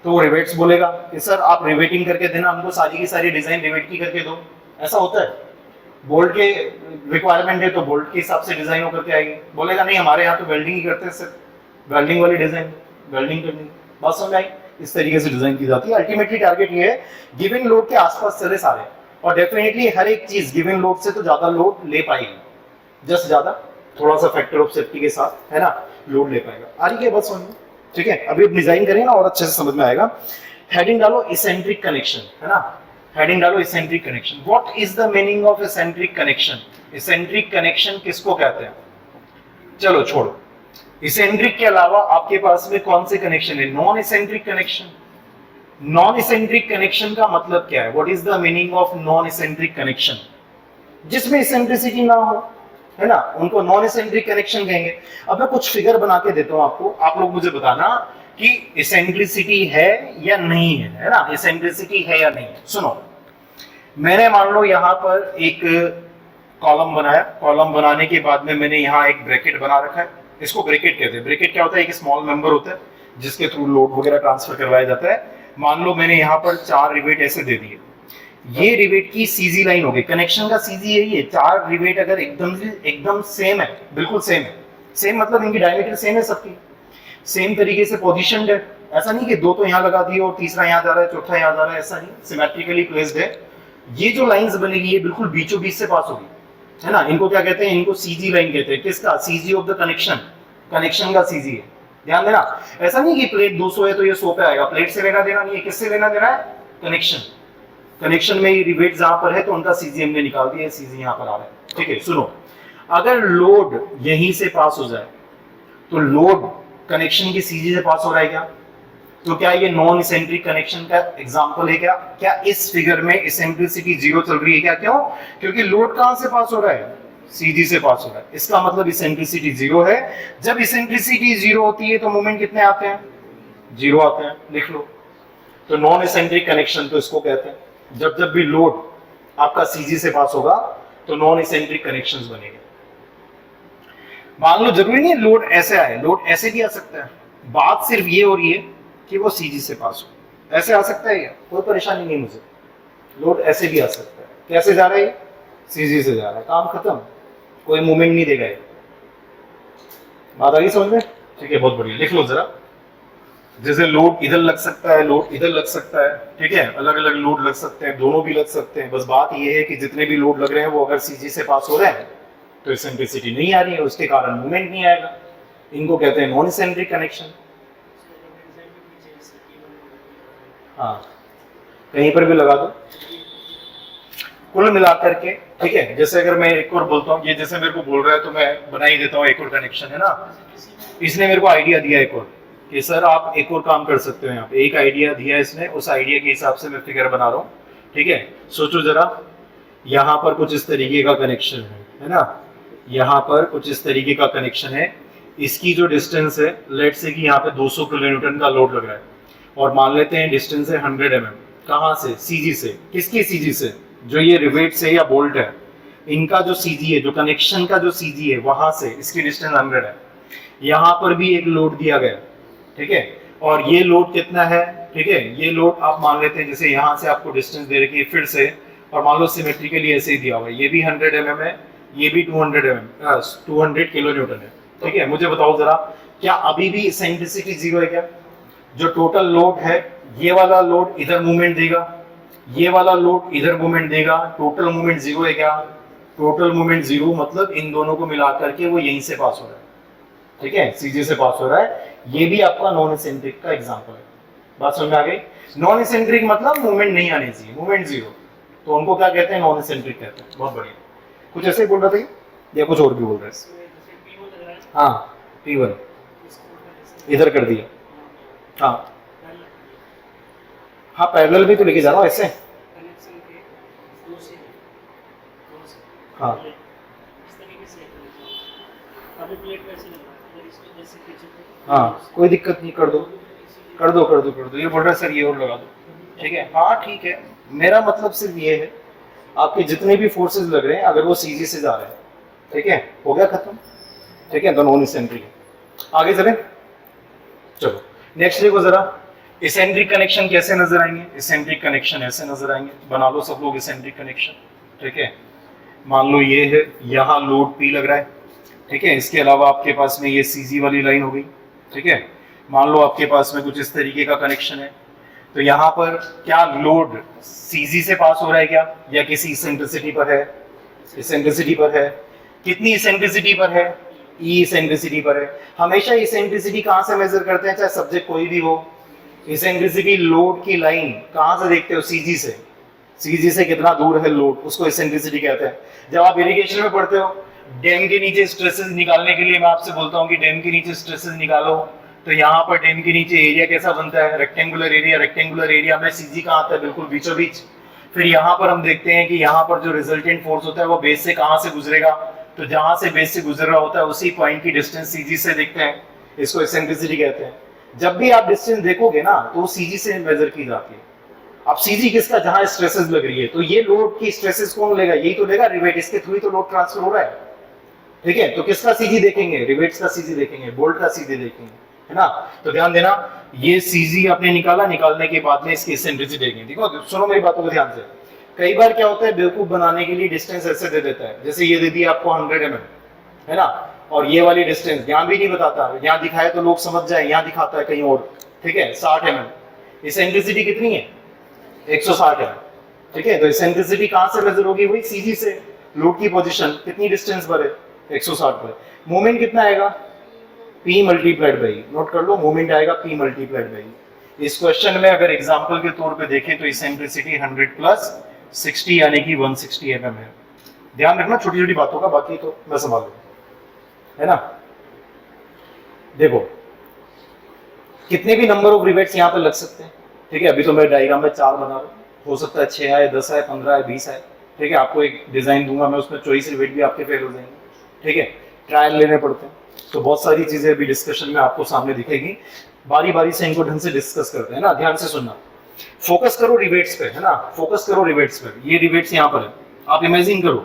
तो वो रिवेट्स बोलेगा कि सर आप रिवेटिंग करके देना, हमको सारी की सारी डिजाइन रिवेट की करके दो. ऐसा होता है. बोल्ट के रिक्वायरमेंट है तो बोल्ट के हिसाब से डिजाइन होकर के आएगी. बोलेगा नहीं हमारे यहाँ तो वेल्डिंग ही करते हैं, सिर्फ वेल्डिंग वाली डिजाइन वेल्डिंग करनी. बात समझ आई? इस तरीके से डिजाइन की जाती है. अल्टीमेटली टारगेट ये है गिवन लोड के आसपास चले सारे, और डेफिनेटली हर एक चीज गिवन लोड से तो ज्यादा लोड ले पाएगी, जस्ट ज्यादा थोड़ा सा फैक्टर ऑफ सेफ्टी के साथ, है ना, लोड ले पाएगा. आ रही है बात समझ में? ठीक है, अभी डिजाइन करेंगे ना और अच्छे से समझ में आएगा. हेडिंग डालो इसेंट्रिक कनेक्शन, है ना. हेडिंग डालो eccentric connection. What is the meaning of eccentric connection? Eccentric connection किसको कहते हैं? चलो छोड़ो, इसेंट्रिक के अलावा आपके पास में कौन से कनेक्शन है? Non eccentric connection. Non eccentric connection का मतलब क्या है? What is the meaning of non eccentric connection? जिसमें इसेंट्रिसिटी ना हो, है ना, उनको नॉन इसेंट्रिक कनेक्शन कहेंगे. अब मैं कुछ फिगर बना के देता हूं आपको, आप लोग मुझे बताना कि इसेंट्रिसिटी है या नहीं है ना, इसेंट्रिसिटी है या नहीं है. सुनो, मैंने मान लो यहाँ पर एक कॉलम बनाया. कॉलम बनाने के बाद में मैंने यहाँ एक ब्रैकेट बना रखा है. इसको ब्रैकेट कहते हैं. ब्रैकेट क्या होता है? एक स्मॉल मेंबर होता है जिसके थ्रू लोड वगैरह ट्रांसफर करवाया जाता है. मान लो मैंने यहाँ पर 4 रिवेट ऐसे दे दिए. ये रिवेट की सीजी लाइन हो गई. कनेक्शन का सीजी यही है. 4 रिवेट अगर एकदम सेम है, बिल्कुल सेम है, सेम मतलब इनकी डायमीटर सेम है सबकी, सेम तरीके से पोजीशनड है। ऐसा नहीं कि दो तो यहाँ लगा दिए और तीसरा यहाँ जा रहा है, चौथा यहाँ जा रहा है, ऐसा नहीं, सिमेट्रिकली प्लेस्ड है। ये जो लाइंस बनेगी ये बिल्कुल बीचों बीच से पास होगी, है ना। इनको क्या कहते हैं, इनको सीजी लाइन कहते हैं। किसका? CG of the connection, connection का सीजी है, ध्यान देना। ऐसा नहीं कि प्लेट 200 है तो ये 100 पे आएगा, प्लेट से लेना देना नहीं है, किससे लेना देना है? कनेक्शन, कनेक्शन में ये रिवेट जहां पर है तो उनका सीजी हमने निकाल दिया, सीजी यहां पर आ रहा है, ठीक है। सुनो, अगर लोड यहीं से पास हो जाए तो लोड कनेक्शन की सीजी से पास हो रहा है क्या? तो क्या ये नॉन इसेंट्रिक कनेक्शन का एग्जांपल है क्या? क्या इस फिगर में इसेंट्रिसिटी जीरो चल रही है क्या? क्यों? क्योंकि लोड कहां से पास हो रहा है? सीजी से पास हो रहा है, इसका मतलब इसेंट्रिसिटी जीरो है। जब इसेंट्रिसिटी जीरो होती है तो मोमेंट कितने आते हैं? जीरो आते हैं, लिख लो। तो नॉन इसेंट्रिक कनेक्शन तो इसको कहते हैं। जब जब भी लोड आपका सीजी से पास होगा तो नॉन इसेंट्रिक कनेक्शंस बनेंगे। मान लो जरूरी नहीं लोड ऐसे आए, लोड ऐसे भी आ सकता है, बात सिर्फ ये हो रही है कि वो सीजी से पास हो। ऐसे आ सकता है क्या? कोई परेशानी नहीं मुझे, लोड ऐसे भी आ सकता है। कैसे जा रहा है? सीजी से जा रहा है, काम खत्म, कोई मूवमेंट नहीं देगा। बात आ गई समझ में? ठीक है, बहुत बढ़िया। लिख लो जरा, जैसे लोड इधर लग सकता है, लोड इधर लग सकता है, ठीक है, अलग अलग लोड लग सकते हैं, दोनों भी लग सकते हैं। बस बात यह है कि जितने भी लोड लग रहे हैं वो अगर सीजी से पास हो रहे हैं तो इसेंट्रिसिटी नहीं आ रही है, उसके कारण मूवमेंट नहीं आएगा। इनको कहते हैं नॉन इसेंट्रिक कनेक्शन। हाँ, कहीं पर भी लगा दो, कुल मिलाकर के, ठीक है। जैसे अगर मैं एक और बोलता हूँ, ये जैसे मेरे को बोल रहा है तो मैं बना ही देता हूँ एक और कनेक्शन, है ना। इसने मेरे को आइडिया दिया एक और कि सर आप एक और काम कर सकते हो। यहाँ पे एक आइडिया दिया इसने, उस आइडिया के हिसाब से मैं फिगर बना रहा हूँ, ठीक है। सोचो जरा, यहाँ पर कुछ इस तरीके का कनेक्शन है ना, यहाँ पर कुछ इस तरीके का कनेक्शन है। इसकी जो डिस्टेंस है, लेट से कि यहाँ पे 200 किलोन्यूटन का लोड लग रहा है, और मान लेते हैं डिस्टेंस है 100 mm। कहाँ से? सीजी से। किसकी सीजी से? जो ये रिवेट से या बोल्ट है, इनका जो सीजी है, जो कनेक्शन का जो सीजी है, वहां से इसकी डिस्टेंस 100 है। यहाँ पर भी एक लोड दिया गया, ठीक है, और ये लोड कितना है? ठीक है, ये लोड आप मान लेते हैं, जैसे यहाँ से आपको डिस्टेंस दे रखी है फिर से, और मान लो सिमेट्रिकली ऐसे ही दिया हुआ है, ये भी 100 mm है, ये भी 200 किलो न्यूटन है, ठीक है। मुझे बताओ जरा, क्या अभी भी इसेंट्रिसिटी जीरो है क्या? जो टोटल लोड है, ये वाला लोड इधर मूवमेंट देगा, ये वाला लोड इधर मूवमेंट देगा, टोटल मूवमेंट जीरो है क्या? टोटल मूवमेंट जीरो, मतलब इन दोनों को मिलाकर के वो यहीं से पास हो रहा है, ठीक है, सीजी से पास हो रहा है। ये भी आपका नॉन इसेंट्रिक का एग्जांपल है। बात समझ में आ गई? नॉन इसेंट्रिक मतलब मूवमेंट नहीं आनी चाहिए, मूवमेंट जीरो, तो उनको क्या कहते हैं? नॉन इसेंट्रिक कहते हैं। बहुत बढ़िया। कुछ ऐसे ही बोल रहा था या कुछ और भी बोल रहे हैं? हाँ, P1 इधर कर दिया। हाँ हाँ, पैरेलल भी तो लेके जा रहा हूँ ऐसे। हाँ हाँ, कोई दिक्कत नहीं, कर दो कर दो कर दो कर दो। ये बोल रहा है सर ये और लगा दो, ठीक है। हाँ ठीक है, मेरा मतलब सिर्फ ये है, आपके जितने भी फोर्सेस लग रहे हैं अगर वो सीजी से जा रहे हैं, ठीक है, हो गया खत्म, ठीक है, तो नॉन इसेंट्रिक है। आगे चलें, चलो नेक्स्ट देखो जरा, इसेंट्रिक कनेक्शन कैसे नजर आएंगे? इसेंट्रिक कनेक्शन ऐसे नजर आएंगे, बना लो सब लोग इसेंट्रिक कनेक्शन, ठीक है। मान लो ये है, यहाँ लोड P लग रहा है, ठीक है, इसके अलावा आपके पास में ये सीजी वाली लाइन हो गई, ठीक है। मान लो आपके पास में कुछ इस तरीके का कनेक्शन है, तो यहाँ पर क्या लोड सीजी से पास हो रहा है क्या, या किसी इसेंट्रिसिटी पर है? इसेंट्रिसिटी पर है। कितनी इसेंट्रिसिटी पर है? ई इसेंट्रिसिटी पर है। हमेशा इसेंट्रिसिटी कहाँ से मेजर करते हैं, चाहे सब्जेक्ट कोई भी हो? इसेंट्रिसिटी लोड की लाइन कहाँ से देखते हो? सीजी से। सीजी से कितना दूर है लोड, उसको इसेंट्रिसिटी कहते हैं। जब आप इरिगेशन में पढ़ते हो, डैम के नीचे स्ट्रेसेस निकालने के लिए मैं आपसे बोलता हूँ कि डैम के नीचे स्ट्रेसेस निकालो, तो यहाँ पर डैम के नीचे एरिया कैसा बनता है? Rectangular area. रेक्टेंगुलर एरिया में सीजी कहाँ आता है? बिल्कुल बीचों बीच। फिर यहाँ पर हम देखते हैं कि यहाँ पर जो रिजल्टेंट फोर्स होता है वो बेस से कहाँ से गुजरेगा, तो जहां से बेस से गुजर रहा होता है उसी पॉइंट की डिस्टेंस सीजी से देखते हैं, इसको इसेंट्रिसिटी कहते हैं। जब भी आप डिस्टेंस देखोगे ना तो सीजी से मेजर की जाती है। अब सीजी किसका? जहां स्ट्रेसेस लग रही है, तो ये लोड की स्ट्रेसेस कौन लेगा? यही तो लेगा, रिवेट, इसके थ्रू ही तो लोड ट्रांसफर हो रहा है, ठीक है। तो किसका सीजी देखेंगे? रिवेट्स का सीजी देखेंगे, बोल्ट का सीजी देखेंगे, है ना। तो ध्यान देना, ये सीजी आपने निकाला, निकालने के बाद में इसकी इसेंट्रिसिटी देखेंगे। देखो सुनो मेरी बातों को ध्यान से, कई बार क्या होता है बेवकूफ बनाने के लिए डिस्टेंस ऐसे दे देता है, जैसे ये दे दिया आपको 100 mm, है ना, और ये वाली डिस्टेंस यहाँ भी नहीं बताता, यहाँ दिखाया तो लोग समझ जाए, यहाँ दिखाता है कहीं और, ठीक है 60 mm। इसेंट्रिसिटी कितनी है 160 है, ठीक है। तो इसेंट्रिसिटी कहाँ से मेजर होगी, वही सीजी से, लोड की पोजीशन कितनी डिस्टेंस पर है 160 पर। मोमेंट कितना आएगा P मल्टीप्लाइड बाई, नोट कर लो मोमेंट आएगा P मल्टीप्लाइड बाई। इस क्वेश्चन में अगर एग्जांपल के तौर पे देखें तो इसेंट्रिसिटी 100 प्लस 60 यानी कि 160 mm है। ध्यान रखना छोटी छोटी बातों का, बाकी तो मैं संभाल लूंगा, है ना। देखो कितने भी नंबर ऑफ रिवेट्स यहाँ पे लग सकते हैं, ठीक है। अभी तो मैं डायग्राम में 4 बना रहा हूँ, हो सकता है 6 आए, 10 आए, 15 आए, 20 आए, ठीक है। आपको एक डिजाइन दूंगा मैं, उसमें चॉइस रिवेट भी आपके फेल हो जाएंगे, ठीक है। ट्रायल लेने पड़ते हैं, तो बहुत सारी चीजें अभी डिस्कशन में आपको सामने दिखेगी, बारी बारी से इनको ढंग से डिस्कस करते हैं ना। ध्यान से सुनना, फोकस करो रिवेट्स पे, है ना, फोकस करो रिवेट्स पे। ये रिवेट्स यहाँ पर है, आप इमेजिन करो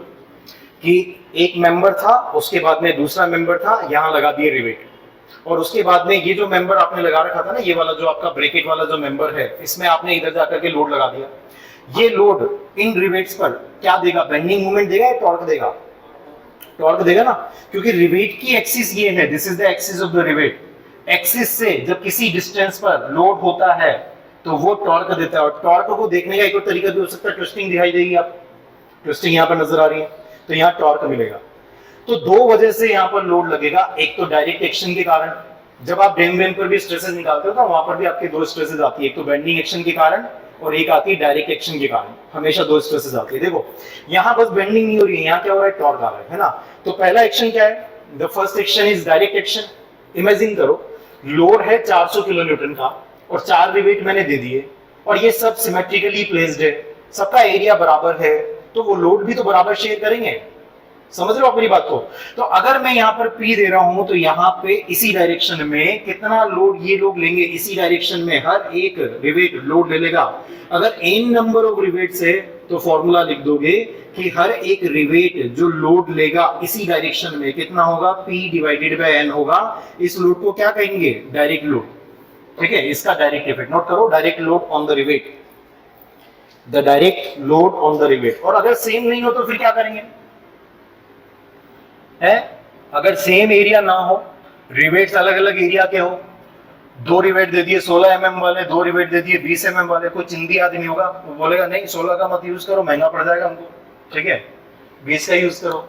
कि एक मेंबर था, उसके बाद में दूसरा मेंबर था, यहाँ लगा दिए रिवेट, और उसके बाद में ये जो मेंबर आपने लगा रखा था ना, ये वाला जो आपका ब्रैकेट वाला जो मेंबर है, इसमें आपने इधर जाकर के लोड लगा दिया। ये लोड इन रिवेट्स पर क्या देगा, बेंडिंग मोमेंट देगा या टॉर्क देगा, टॉर्क देगा ना, क्योंकि रिवेट की एक्सिस ये है, this is the axis of the rivet. Axis से जब किसी डिस्टेंस पर लोड होता है तो वो टॉर्क देता है, और टॉर्क को देखने का एक और तरीका भी हो सकता है, ट्विस्टिंग दिखाई देगी, आप ट्विस्टिंग यहाँ पर नजर आ रही है, तो यहाँ टॉर्क मिलेगा। तो दो वजह से यहाँ पर लोड लगेगा, एक तो डायरेक्ट एक्शन के कारण, जब आप डैम वेम पर भी स्ट्रेसेस निकालते हो तो वहां पर भी आपके दो स्ट्रेसेस आती है, एक तो बेंडिंग एक्शन के कारण और एक आती है डायरेक्ट एक्शन के कारण, हमेशा दो स्ट्रेसेस आती है। देखो यहाँ बस बेंडिंग नहीं हो रही है, यहाँ क्या हो रहा है, टॉर्क आ रहा है ना। तो पहला एक्शन क्या है, the first action is direct action. Imagine करो लोड है 400 किलो न्यूटन का और 4 रिवेट मैंने दे दिए, और ये सब सिमेट्रिकली प्लेस्ड है, सबका एरिया बराबर है, तो वो लोड भी तो बराबर शेयर करेंगे, समझ रहे हो आप मेरी बात को। तो अगर मैं यहाँ पर P दे रहा हूं तो यहाँ पे इसी डायरेक्शन में कितना लोड ये लोग लेंगे, इसी डायरेक्शन में हर एक रिवेट लोड ले लेगा। अगर n नंबर ऑफ रिवेट्स है तो फॉर्मूला लिख दोगे कि हर एक रिवेट जो लोड लेगा इसी डायरेक्शन में कितना होगा, P डिवाइडेड बाय n होगा। इस लोड को क्या कहेंगे, डायरेक्ट लोड, ठीक है। इसका डायरेक्ट इफेक्ट नोट करो, direct load on the rivet, the direct load on the rivet. और अगर सेम नहीं हो तो फिर क्या करेंगे, है अगर सेम एरिया ना हो, रिवेट्स अलग अलग एरिया के हो, 2 रिवेट दे दिए 16 mm वाले, 2 रिवेट दे दिए 20 mm वाले, कोई चिंदी आदमी होगा वो बोलेगा नहीं 16 का मत यूज करो, महंगा पड़ जाएगा हमको, ठीक है 20 का यूज करो।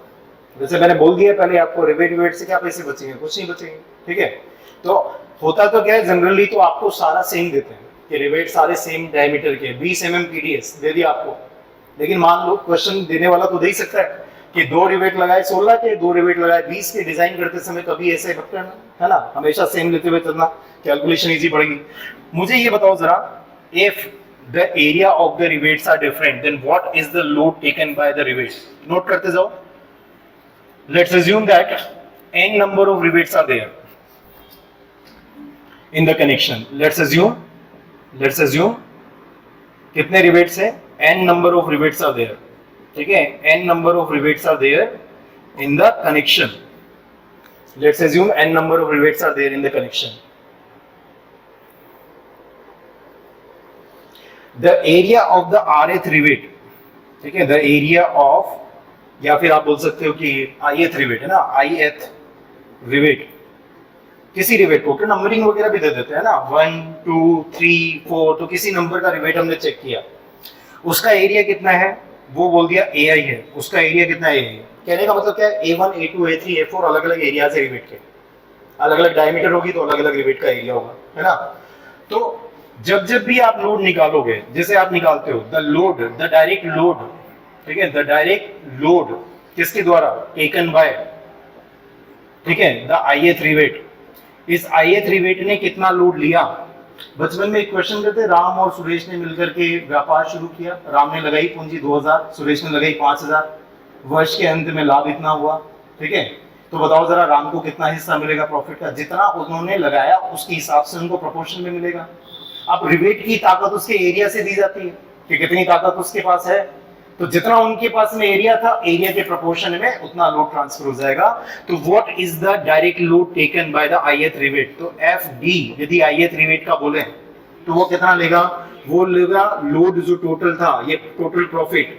जैसे मैंने बोल दिया पहले आपको, रिवेट से क्या पैसे बचेंगे, कुछ नहीं बचेंगे, ठीक है। तो होता तो क्या है, जनरली तो आपको सारा सेम देते हैं कि रिवेट सारे सेम डायमीटर के, 20 mm PDS दे दिया आपको, लेकिन मान लो क्वेश्चन देने वाला तो दे ही सकता है कि 2 रिवेट लगाए 16 के, 2 रिवेट लगाए 20 के। डिजाइन करते समय कभी ऐसे मत करना, है ना, हमेशा सेम लेते हुए चलना, कैलकुलेशन इजी पड़ेगी। मुझे ये बताओ जरा, if the area of the rivets are different then what is the load taken by the rivet. Note करते जाओ। Let's assume that n number of rivets are there in the connection. Let's assume कितने rivets हैं, n number of rivets are there, ठीक है, n number of rivets are there in the connection. Let's assume n number of rivets are there in the connection. The area of the rth rivet, ठीक है, the area of, या फिर आप बोल सकते हो कि ith rivet है ना, ith rivet, किसी रिवेट को तो नंबरिंग वगैरह भी दे देते हैं ना, 1 2 3 4, तो किसी नंबर का रिवेट हमने चेक किया, उसका एरिया कितना है वो बोल दिया AI है, उसका एरिया कितना है, कहने का मतलब क्या है, A1 A2 A3 A4 अलग अलग एरिया है रिवेट के, अलग अलग डायमीटर होगी तो अलग अलग रिवेट का एरिया होगा, है ना। तो जब भी आप लोड निकालोगे, जैसे आप निकालते हो the load, the direct load, ठीक है, द डायरेक्ट लोड किसके द्वारा, टेकन बाय, ठीक है, द ith रिवेट। इस ith रिवेट ने कितना लोड लिया। बचपन में एक क्वेश्चन करते, राम और सुरेश ने मिलकर के व्यापार शुरू किया, राम ने लगाई पूंजी 2000, सुरेश ने लगाई 5000, वर्ष के अंत में लाभ इतना हुआ, ठीक है। तो बताओ जरा राम को कितना हिस्सा मिलेगा प्रॉफिट का, जितना उन्होंने लगाया उसके हिसाब से उनको प्रोपोर्शन में मिलेगा। अब रिवेट की ताकत उसके एरिया से दी जाती है कि कितनी ताकत उसके पास है, तो जितना उनके पास में एरिया था, एरिया के प्रोपोर्शन में उतना लोड ट्रांसफर हो जाएगा। तो what is the direct load taken by the ith rivet, तो FD यदि ith रिवेट का बोले तो वो कितना लेगा, वो लेगा लोड जो टोटल था, ये टोटल प्रॉफिट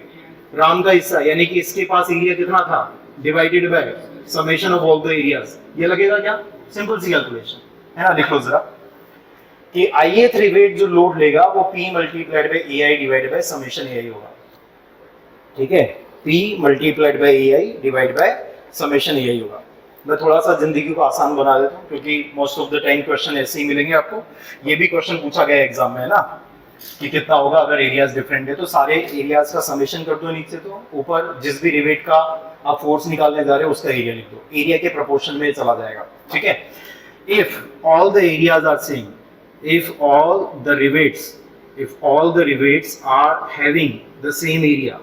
राम का हिस्सा, यानी कि इसके पास एरिया कितना था, divided by summation of all the areas, ये लगेगा क्या, सिंपल सी कैलकुलेशन है ना। लिख लो जरा कि ith रिवेट जो लोड लेगा वो P multiplied by AI divide by summation AI होगा, ठीक है, P multiplied by AI divide by summation AI होगा। मैं थोड़ा सा जिंदगी को आसान बना देता हूँ क्योंकि most of the time question ऐसे ही मिलेंगे आपको। ये भी क्वेश्चन पूछा गया एग्जाम में है ना कि कितना होगा अगर एरियाज डिफरेंट है, तो सारे एरियाज का समेशन कर दो नीचे, तो ऊपर जिस भी रिवेट का आप फोर्स निकालने जा रहे हो उसका एरिया लिख दो, एरिया के प्रोपोर्शन में चला जाएगा, ठीक है। If all the areas are same, if all the rivets are having the same area,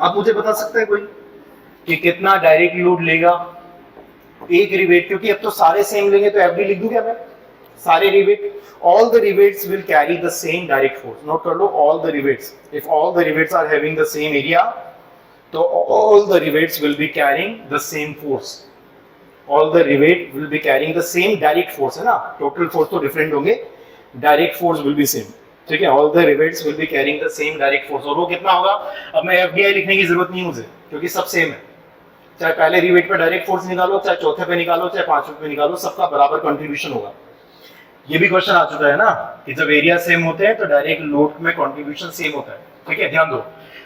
अब मुझे बता सकता है कोई कि कितना डायरेक्ट लोड लेगा एक रिवेट, क्योंकि अब तो सारे सेम लेंगे तो एफडी लिख दूं क्या मैं, सारे rivet, all the rivets will carry the same direct force, note कर लो all the rivets, if all the rivets are having the same area तो all the rivets will be carrying the same force, all the rivet will be carrying the same direct force है ना, total force तो different होंगे, direct force will be same, ठीक है, all the rivets will be carrying the same direct force, और वो कितना होगा, अब मैं FDI लिखने की जरूरत नहीं मुझे क्योंकि सब सेम है, चाहे पहले रिवेट पे डायरेक्ट फोर्स निकालो, चाहे चौथे पे निकालो, चाहे पांचवें पे निकालो, सबका बराबर कंट्रीब्यूशन होगा। ये भी क्वेश्चन आ चुका है ना कि जब एरिया सेम होते हैं तो डायरेक्ट लोड में कंट्रीब्यूशन सेम होता है, ठीक है, ध्यान दो।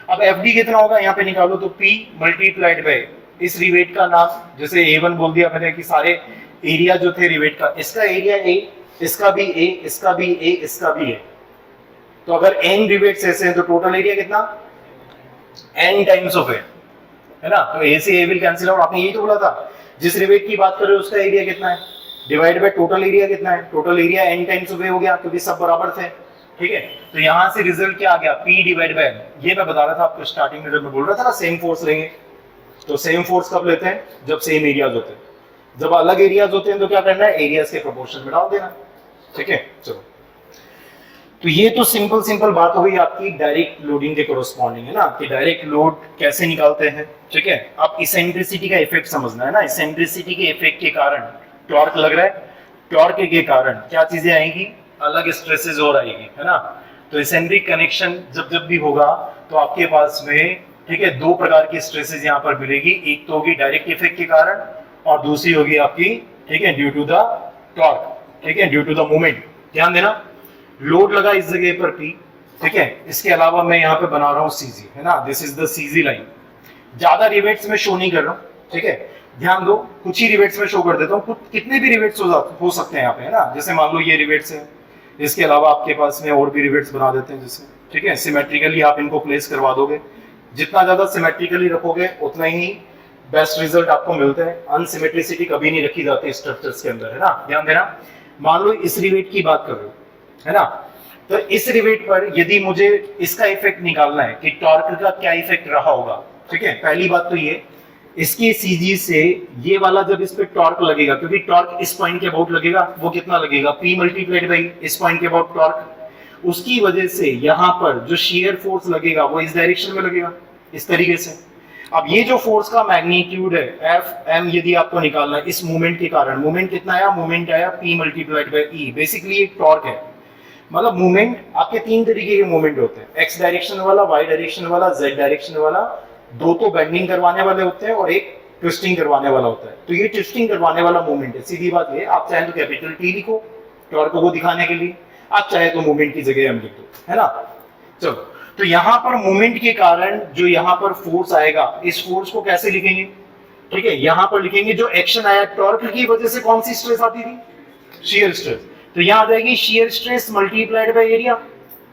अब FD कितना होगा यहाँ पे निकालो, तो P मल्टीप्लाइड बाय इस रिवेट का नाम, जैसे A1 बोल दिया मैंने कि सारे एरिया जो थे रिवेट का, इसका एरिया A, इसका भी A, इसका भी A, इसका भी A, तो अगर n रिवेट्स ऐसे हैं तो टोटल एरिया कितना, n टाइम्स ऑफ A है ना, तो A से A विल कैंसिल आउट, आपने यही तो बोला था, जिस रिवेट की बात कर रहे हो उसका एरिया कितना है डिवाइड बाय टोटल एरिया कितना है, total area n times of A हो गया क्योंकि सब बराबर थे, ठीक है। तो यहां से रिजल्ट क्या आ गया, P डिवाइड बाय n, ये मैं बता रहा था आपको स्टार्टिंग में जब मैं बोल रहा था ना सेम फोर्स लेंगे, तो सेम फोर्स कब लेते हैं, जब सेम एरियाज होते हैं, जब अलग एरियाज होते हैं तो क्या करना है, एरियाज के प्रोपोर्शन में डाल देना, ठीक है। चलो, तो ये तो सिंपल बात हो गई आपकी डायरेक्ट लोडिंग के कोरोस्पॉन्डिंग है ना, कि डायरेक्ट लोड कैसे निकालते हैं, ठीक है। अब इसेंट्रिसिटी का इफेक्ट समझना है ना, इसेंट्रिसिटी के इफेक्ट के कारण टॉर्क लग रहा है, टॉर्क के कारण क्या चीजें आएंगी, अलग स्ट्रेसेस और आएगी, है ना। तो इसेंट्रिक कनेक्शन जब भी होगा तो आपके पास में, ठीक है, दो प्रकार की स्ट्रेसेस यहाँ पर मिलेगी, एक तो होगी डायरेक्ट इफेक्ट के कारण और दूसरी होगी आपकी, ठीक है, ड्यू टू द टॉर्क, ठीक है, ड्यू टू द मूवमेंट। ध्यान देना, लोड लगा इस जगह पर P, ठीक है, इसके अलावा मैं यहाँ पे बना रहा हूँ CG, है ना, this is the CG line, ज्यादा रिवेट्स में शो नहीं कर रहा हूँ, ठीक है, ध्यान दो, कुछ ही रिवेट्स में शो कर देता हूँ, कितने भी रिवेट्स हो सकते हैं यहाँ पे, है ना, जैसे मान लो ये रिवेट्स है, इसके अलावा आपके पास में और भी रिवेट्स बना देते हैं जैसे, ठीक है, सिमेट्रिकली आप इनको प्लेस करवा दोगे, जितना ज्यादा सिमेट्रिकली रखोगे उतना ही बेस्ट रिजल्ट आपको मिलते हैं, अनसिमेट्रिसिटी कभी नहीं रखी जाती स्ट्रक्चर्स के अंदर, है ना। ध्यान देना, मान लो इस रिवेट की बात कर रहे हो, है ना, तो इस रिवेट पर यदि मुझे इसका इफेक्ट निकालना है कि टॉर्क का क्या इफेक्ट रहा होगा, ठीक है, पहली बात तो ये, इसके CG से ये वाला जब इस पे टॉर्क लगेगा, क्योंकि टॉर्क इस पॉइंट के अबाउट लगेगा, वो कितना लगेगा, P मल्टीप्लाइड बाई इस पॉइंट के अबाउट टॉर्क, उसकी वजह से यहाँ पर जो शियर फोर्स लगेगा वो इस डायरेक्शन में लगेगा, इस तरीके से। अब ये जो फोर्स का मैग्नीट्यूड है Fm, यदि आपको निकालना है इस मूवमेंट के कारण, मूवमेंट कितना आया, मूवमेंट आया P multiplied by E, basically एक टॉर्क है, मतलब मूवमेंट आपके तीन तरीके के मूवमेंट होते हैं, एक्स डायरेक्शन वाला, वाई डायरेक्शन वाला, जेड डायरेक्शन वाला, दो तो बेंडिंग करवाने वाले होते हैं और एक ट्विस्टिंग करवाने वाला होता है। तो ये ट्विस्टिंग करवाने वाला मूवमेंट है, सीधी बात ये, आप चाहे तो कैपिटल T लिखो टॉर्क को दिखाने के लिए, आप चाहे तो मूवमेंट की जगह M लिख दो, है ना। चलो, तो यहाँ पर मूवमेंट के कारण जो यहाँ पर फोर्स आएगा, इस फोर्स को कैसे लिखेंगे, ठीक है, यहाँ पर लिखेंगे जो एक्शन आया टॉर्क की वजह से कौन सी स्ट्रेस आती थी, शियर स्ट्रेस, तो यहाँ आ जाएगी shear stress multiplied by area,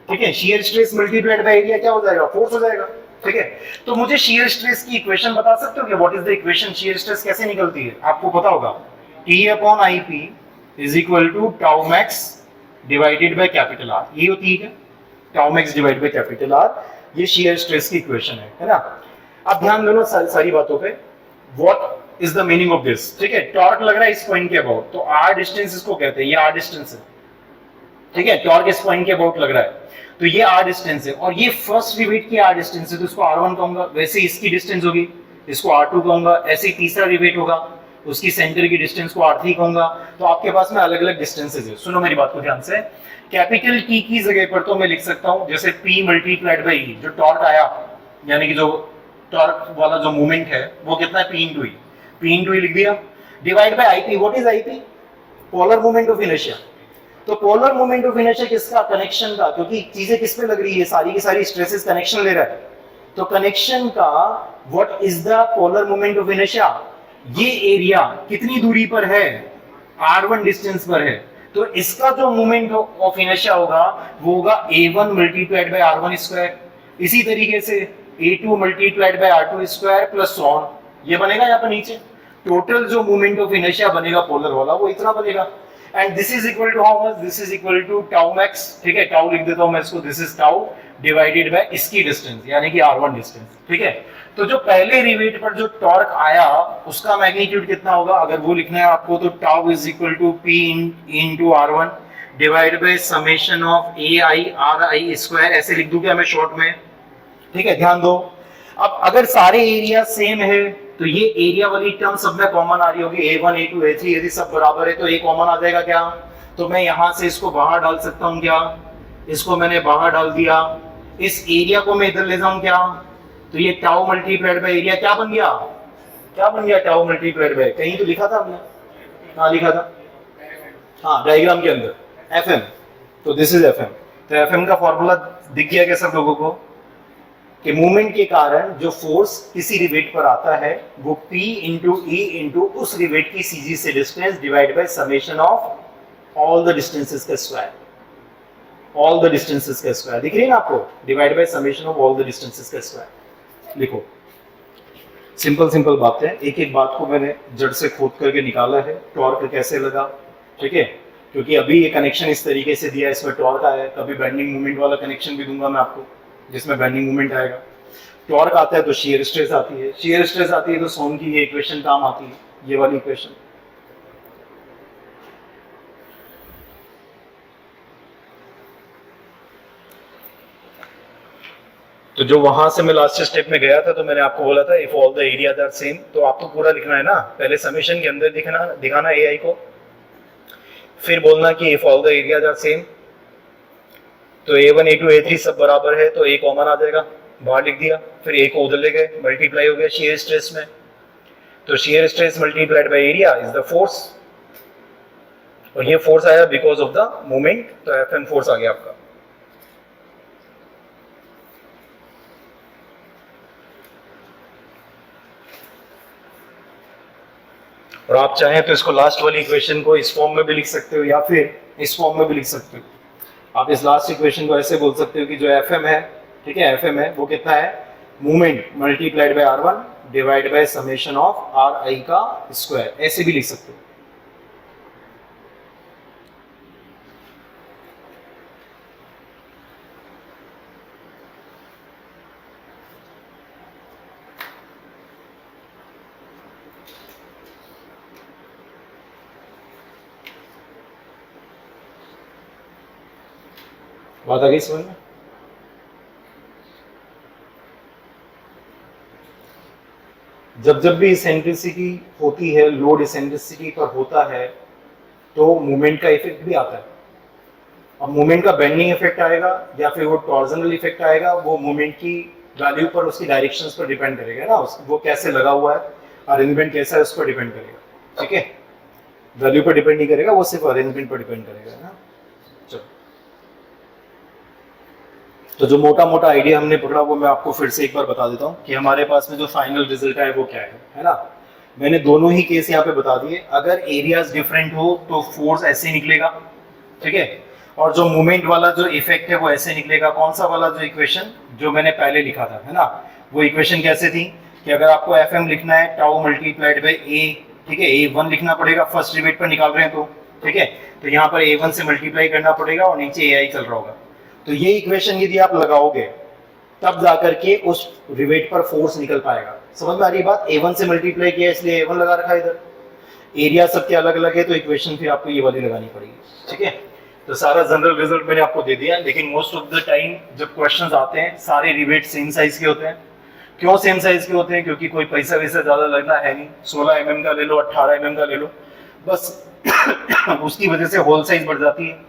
ठीक है, shear stress multiplied by area क्या हो जाएगा, फोर्स हो जाएगा, ठीक है। तो मुझे शियर स्ट्रेस की इक्वेशन बता सकते हो क्या, what is the equation, shear stress कैसे निकलती है, आपको पता होगा, T/IP is equal to tau max divided by capital R, ये होती है tau max divided by capital R, ये शियर स्ट्रेस की इक्वेशन है ना। अब ध्यान देना सारी बातों पे, what is the meaning of this, ठीक है, टॉर्क लग रहा है इस पॉइंट के अबाउट, तो R डिस्टेंस इसको कहते हैं, ये R डिस्टेंस है, ठीक है, टॉर्क इस पॉइंट के अबाउट लग रहा है, तो ये R डिस्टेंस है, और ये फर्स्ट रिवेट की R डिस्टेंस है, तो इसको R1 कहूंगा, वैसे इसकी डिस्टेंस होगी, इसको R2 कहूंगा, ऐसे ही तीसरा रिवेट होगा, उसकी सेंटर की डिस्टेंस को R3 कहूंगा, तो आपके पास में अलग अलग डिस्टेंसेस है। सुनो मेरी बात को ध्यान से, कैपिटल T की जगह पर तो मैं लिख सकता हूं जैसे P मल्टीप्लाइड बाई E, जो टॉर्क आया यानी कि जो टॉर्क वाला जो मूवमेंट है वो कितना है, P into E, P into E लिख दिया, divide by IP, what is IP, polar moment of inertia. तो पोलर मोमेंट ऑफ इनर्शिया किसका, कनेक्शन का, क्योंकि चीजें किस पे लग रही है, सारी की सारी स्ट्रेसेस कनेक्शन ले रहा है, तो कनेक्शन का what is the polar moment of inertia, ये एरिया कितनी दूरी पर है, r1 डिस्टेंस पर है, तो इसका जो मोमेंट ऑफ इनर्शिया होगा वो होगा a1 multiplied by r1 square, इसी तरीके से a2 multiplied by r2 square plus on, ये बनेगा यहाँ पर नीचे, टोटल जो मोमेंट ऑफ इनर्शिया बनेगा पोलर वाला वो इतना बनेगा, and this is equal to how much, this is equal to tau max, ठीक है, टाउ लिख देता हूं मैं इसको, this is tau divided by इसकी डिस्टेंस यानी कि r1 डिस्टेंस, ठीक है। तो जो पहले रिवेट पर जो टॉर्क आया उसका मैग्नीट्यूड कितना होगा, अगर वो लिखना है आपको, तो tau is equal to p into r1 divide by summation of ai ri square, ऐसे लिख दूं क्या मैं शॉर्ट में, ठीक है, ध्यान दो। अब अगर सारे एरिया सेम है तो ये एरिया वाली टर्म सब में कॉमन आ रही होगी, a1 a2 a3 यदि सब बराबर है तो a कॉमन आ जाएगा क्या, तो मैं यहां से इसको बाहर डाल सकता हूं क्या, इसको मैंने बाहर डाल दिया, इस एरिया को मैं इधर ले जाऊं क्या, तो ये टाउ मल्टीप्लाइड बाय एरिया क्या बन गया, क्या बन गया, टाउ मल्टीप्लाइड बाय, कहीं तो लिखा था हमने, हाँ लिखा था, हाँ डायग्राम के अंदर Fm, तो दिस इज Fm, तो Fm का फॉर्मूला दिख गया क्या सब लोगों को, कि मूवमेंट के कारण जो फोर्स किसी रिवेट पर आता है वो P इंटू E इंटू उस रिवेट की सीजी से distance divide by summation of all the distances का स्क्वायर, ऑल द डिस्टेंसेस का स्क्वायर दिख रही है ना आपको, divide by summation of all the distances का स्क्वायर। लिखो, सिंपल सिंपल बात है, एक एक बात को मैंने जड़ से खोद करके निकाला है, टॉर्क कैसे लगा, ठीक है, क्योंकि अभी ये कनेक्शन इस तरीके से दिया है, इसमें टॉर्क आया है, कभी बेंडिंग मोमेंट वाला कनेक्शन भी दूंगा मैं आपको जिसमें बेंडिंग मोमेंट आएगा, टॉर्क आता है तो शियर स्ट्रेस आती है, शियर स्ट्रेस आती है तो सोम की ये इक्वेशन काम आती है, ये वाली इक्वेशन। तो जो वहां से मैं लास्ट स्टेप में गया था तो मैंने आपको बोला था if all the areas are same, तो आपको पूरा लिखना है ना, पहले समेशन के अंदर दिखाना ai को, फिर बोलना कि if all the areas are same, तो a1 a2 a3 सब बराबर है तो a कॉमन आ जाएगा, बाहर लिख दिया, फिर a को उधर ले गए, मल्टीप्लाई हो गया शियर स्ट्रेस में, तो shear stress multiplied by area is the force, और ये फोर्स आया बिकॉज ऑफ द मोमेंट, तो Fm फोर्स आ गया आपका। और आप चाहें तो इसको लास्ट वाली इक्वेशन को इस फॉर्म में भी लिख सकते हो या फिर इस फॉर्म में भी लिख सकते हो, आप इस लास्ट इक्वेशन को ऐसे बोल सकते हो कि जो Fm है, ठीक है, Fm है वो कितना है, movement multiplied by r1 divide by summation of ri का स्क्वायर, ऐसे भी लिख सकते हो। बात आ गई समझ में? जब जब भी इसेंट्रिसिटी होती है, लोड इसेंट्रिसिटी पर होता है तो मूवमेंट का इफेक्ट भी आता है। अब मूवमेंट का बेंडिंग इफेक्ट आएगा या फिर वो टॉर्जनल इफेक्ट आएगा, वो मूवमेंट की वैल्यू पर, उसकी डायरेक्शंस पर डिपेंड करेगा ना, वो कैसे लगा हुआ है, अरेंजमेंट कैसा है उस पर डिपेंड करेगा, ठीक है, वैल्यू पर डिपेंड नहीं करेगा, वो सिर्फ अरेंजमेंट पर डिपेंड करेगा ना। चलो, तो जो मोटा मोटा आइडिया हमने पकड़ा वो मैं आपको फिर से एक बार बता देता हूँ कि हमारे पास में जो फाइनल रिजल्ट है वो क्या है ना। मैंने दोनों ही केस यहाँ पे बता दिए, अगर एरियाज डिफरेंट हो तो फोर्स ऐसे निकलेगा, ठीक है, और जो मूवमेंट वाला जो इफेक्ट है वो ऐसे निकलेगा। कौन सा वाला, जो इक्वेशन जो मैंने पहले लिखा था, है ना, वो इक्वेशन कैसे थी कि अगर आपको Fm लिखना है टाउ मल्टीप्लाइड बाय A, ठीक है, A1 लिखना पड़ेगा, फर्स्ट रिवेट पर निकाल रहे हैं तो, ठीक है, तो यहाँ पर A1 से मल्टीप्लाई करना पड़ेगा और नीचे AI चल रहा होगा। तो ये इक्वेशन यदि आप लगाओगे तब जाकर के उस रिवेट पर फोर्स निकल पाएगा। समझ में आ रही बात? A1 से मल्टीप्लाई किया इसलिए A1 लगा रखा है इधर, एरिया सबके अलग अलग है तो इक्वेशन फिर आपको ये वाली लगानी पड़ेगी, ठीक है। तो सारा जनरल रिजल्ट मैंने आपको दे दिया, लेकिन मोस्ट ऑफ द टाइम जब क्वेश्चंस आते हैं सारे रिवेट सेम साइज के होते हैं। क्यों सेम साइज के होते हैं? क्योंकि कोई पैसा वैसा ज्यादा लगना है नहीं, 16 mm का ले लो, 18 mm का ले लो, बस उसकी वजह से होल साइज बढ़ जाती है।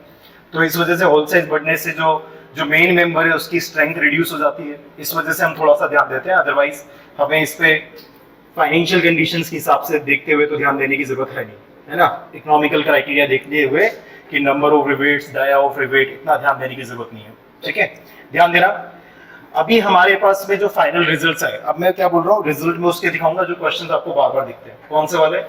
तो इस वजह से होल साइज बढ़ने से जो मेन मेंबर है उसकी स्ट्रेंथ रिड्यूस हो जाती है, इस वजह से हम थोड़ा सा ध्यान देते हैं, अदरवाइज हमें इस पे फाइनेंशियल कंडीशंस के हिसाब से देखते हुए तो ध्यान देने की जरूरत है नहीं, है ना। इकोनॉमिकल क्राइटेरिया देखते हुए कि number of rivets, dia of rivet, इतना ध्यान देने की जरूरत नहीं है, ठीक है। ध्यान देना। अभी हमारे पास में जो फाइनल रिजल्ट्स है, अब मैं क्या बोल रहा हूँ, रिजल्ट में उसके दिखाऊंगा जो क्वेश्चंस आपको बार बार दिखते हैं, कौन से वाले,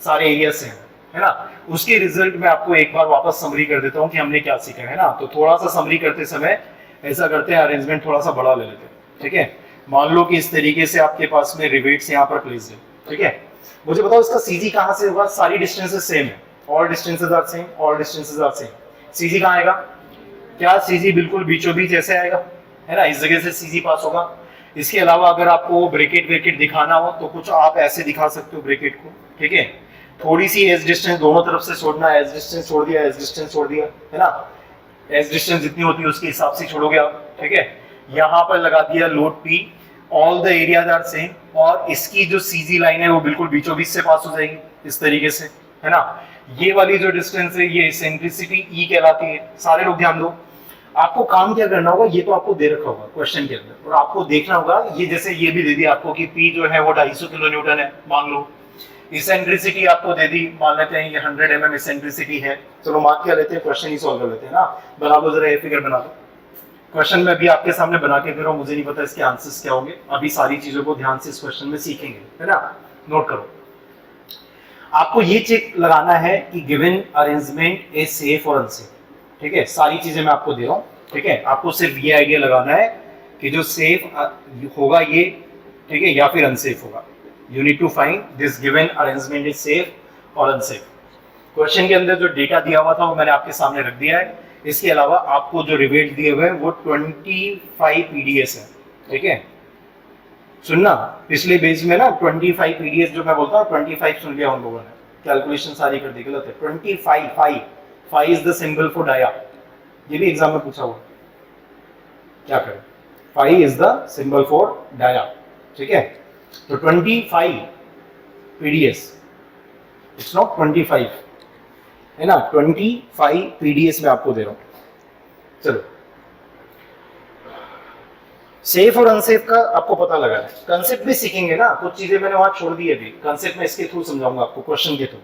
सारे एरिया से है ना। उसके रिजल्ट में आपको एक बार वापस समरी कर देता हूँ कि हमने क्या सीखा है ना। तो थोड़ा सा समरी करते समय ऐसा करते हैं, अरेंजमेंट थोड़ा सा बड़ा ले लेते हैं, ठीक है। मान लो कि इस तरीके से आपके पास में रिवेट्स यहाँ पर प्लेस है, ठीक है। मुझे बताओ इसका सीजी कहाँ से होगा, सारी डिस्टेंसेस सेम है, all distances are same, all distances are same. CG कहाँ आएगा, क्या सीजी बिल्कुल बीचों बीच ऐसे आएगा, है ना, इस जगह से सीजी पास होगा। इसके अलावा अगर आपको ब्रैकेट ब्रैकेट दिखाना हो तो कुछ आप ऐसे दिखा सकते हो ब्रैकेट को, ठीक है। थोड़ी सी एज डिस्टेंस दोनों तरफ से छोड़ना, एज डिस्टेंस छोड़ दिया, एज डिस्टेंस छोड़ दिया, है ना। एज डिस्टेंस जितनी होती है उसके हिसाब से छोड़ोगे आप, ठीक है। यहाँ पर लगा दिया load P, all the areas are same, और इसकी जो सीजी लाइन है वो बिल्कुल बीचों बीच से पास हो जाएगी इस तरीके से, है ना। ये वाली जो डिस्टेंस है ये इसेंट्रिसिटी ई कहलाती है। सारे लोग ध्यान दो, आपको काम क्या करना होगा, ये तो आपको दे रखा होगा क्वेश्चन के अंदर, और आपको देखना होगा ये, जैसे ये भी दे दिया आपको कि पी जो है वो 250 किलो न्यूटन है, मान लो। इसेंट्रिसिटी आपको दे दी, मान लेते हैं ये 100 mm इसेंट्रिसिटी है, चलो मार्क क्या लेते हैं, क्वेश्चन ही सॉल्व कर लेते हैं ना। बना दो जरा, ये फिगर बना दो। क्वेश्चन में भी आपके सामने बना के दे रहा हूं, मुझे नहीं पता इसके आंसर्स क्या होंगे, अभी सारी चीजों को ध्यान से इस क्वेश्चन में सीखेंगे, है ना। नोट करो, आपको ये चेक लगाना है कि गिवन अरेंजमेंट इज सेफ और अनसेफ, ठीक है। सारी चीजें मैं आपको दे रहा हूं, ठीक है। आपको सिर्फ ये आइडिया लगाना है कि जो सेफ होगा ये, ठीक है, या फिर अनसेफ होगा। You need to find this given arrangement is safe और अनसेफ। क्वेश्चन के अंदर जो डेटा दिया हुआ था वो मैंने आपके सामने रख दिया है। इसके अलावा आपको जो रिवेट दिए हुए हैं वो 25 पीडीएस है, ठीक है। सुनना, पिछले पेज में ना 25 पीडीएस जो मैं बोलता हूँ 25 सुन लिया उन लोगों ने, कैलकुलेशन सारी कर दी, गलत है। 25 5 is the symbol for dia, ये भी एग्जाम में पूछा हुआ, क्या करें, 5 is the symbol for dia, ठीक है। तो 25 पीडीएस, इट्स नॉट 25, है ना। 25 पीडीएस में आपको दे रहा हूं। चलो, सेफ और अनसेफ का आपको पता लगा है, कंसेप्ट भी सीखेंगे ना, कुछ चीजें मैंने वहां छोड़ दी अभी, कंसेप्ट में इसके थ्रू समझाऊंगा आपको, क्वेश्चन के थ्रू,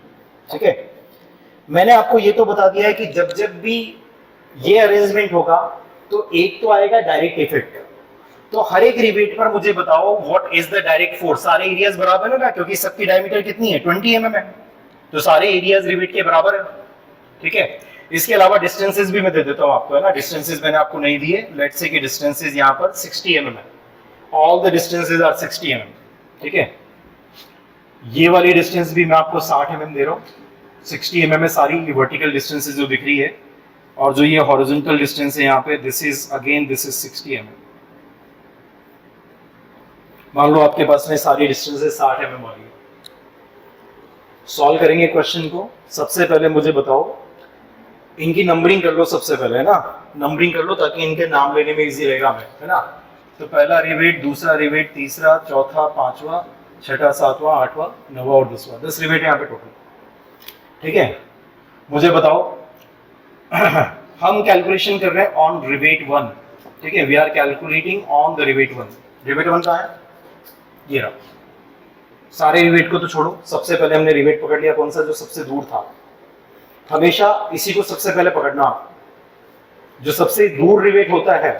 ठीक है। मैंने आपको ये तो बता दिया है कि जब जब भी ये अरेंजमेंट होगा तो एक तो आएगा डायरेक्ट इफेक्ट। तो हर एक रिवेट पर मुझे बताओ what is the direct force. सारे एरियाज बराबर है ना, क्योंकि सबकी डायमीटर कितनी है, 20 mm है, तो सारे एरियाज रिवेट के बराबर है, ठीक है। इसके अलावा डिस्टेंसेस भी मैं दे देता हूं आपको, है ना। डिस्टेंसेस मैंने आपको नहीं दिए, लेट्स से कि डिस्टेंसेस यहां पर 60 mm है, all the distances are 60 mm, ठीक है। ये वाली डिस्टेंस भी मैं आपको 60 mm दे रहा हूं, 60 mm है सारी वर्टिकल डिस्टेंसेस जो दिख रही है, और जो ये हॉरिजॉन्टल डिस्टेंस है यहाँ पे, दिस इज 60 mm। मान लो आपके पास में सारी डिस्टेंसेस 60 mm वाली है। सॉल्व करेंगे क्वेश्चन को। सबसे पहले मुझे बताओ, इनकी नंबरिंग कर लो सबसे पहले, है ना, नंबरिंग कर लो ताकि इनके नाम लेने में इजी रहेगा हमें, है ना। तो पहला रिवेट, दूसरा रिवेट, तीसरा, चौथा, पांचवा, छठा, सातवां, आठवां, नौवां और 10वां, 10 रिवेट यहाँ पे टोटल, ठीक है। मुझे बताओ हम कैलकुलेशन कर रहे हैं ऑन रिवेट 1, ठीक है। We are calculating on the rivet 1। Rivet 1 कहाँ है, ये रहा। सारे रिवेट को तो छोड़ो, सबसे पहले हमने रिवेट पकड़ लिया कौन सा, जो सबसे दूर था। हमेशा इसी को सबसे पहले पकड़ना, जो सबसे दूर रिवेट होता है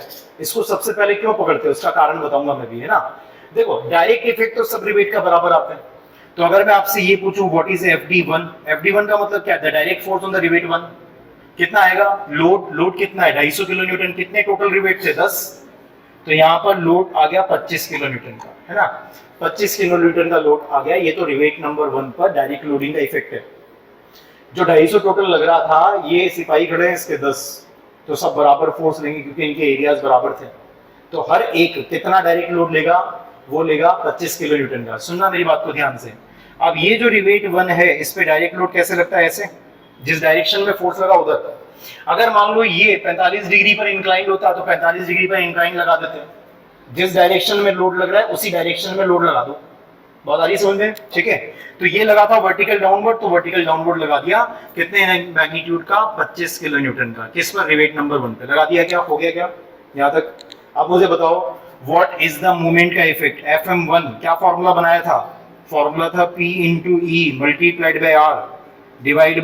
इसको सबसे पहले क्यों पकड़ते हैं, उसका कारण बताऊंगा मैं भी, है ना। देखो, डायरेक्ट इफेक्ट तो सब रिवेट का बराबर आते हैं, तो अगर मैं आपसे ये पूछूं व्हाट इज FD1, FD1 का मतलब क्या है, direct force on the rivet 1, कितना आएगा, लोड कितना है 250 किलो न्यूटन, कितने टोटल रिवेट थे 10, तो यहाँ पर लोड आ गया 25 किलो न्यूटन का, है ना। 25 किलो न्यूटन का लोड आ गया, ये तो रिवेट नंबर 1 पर डायरेक्ट लोडिंग का इफेक्ट है। जो 250 टोटल लग रहा था, ये सिपाही खड़े हैं इसके 10, तो सब बराबर फोर्स लेंगे क्योंकि इनके एरियाज बराबर थे। तो हर एक कितना डायरेक्ट लोड लेगा, वो लेगा 25 किलो न्यूटन का। सुनना मेरी बात को ध्यान से। अब ये जो रिवेट 1 है, इस पे डायरेक्ट लोड कैसे लगता है, ऐसे, जिस डायरेक्शन में फोर्स लगा उधर। अगर मान लो ये 45 डिग्री पर इंक्लाइंड होता तो 45 डिग्री पर इंक्लाइंड लगा देते, जिस डायरेक्शन में लोड लग रहा है उसी डायरेक्शन में लोड लगा दो। बात आ रही समझ में, ठीक है। तो ये लगा था वर्टिकल डाउनवर्ड, तो वर्टिकल डाउनवर्ड लगा दिया, कितने मैग्नीट्यूड का, 25 किलो न्यूटन का, किस पर, रिवेट नंबर 1 पे लगा दिया। क्या हो गया, क्या यहाँ तक। अब मुझे बताओ व्हाट इज द मोमेंट का इफेक्ट, Fm1 क्या फॉर्मूला बनाया था, फॉर्मूला था P into E multiplied by R divide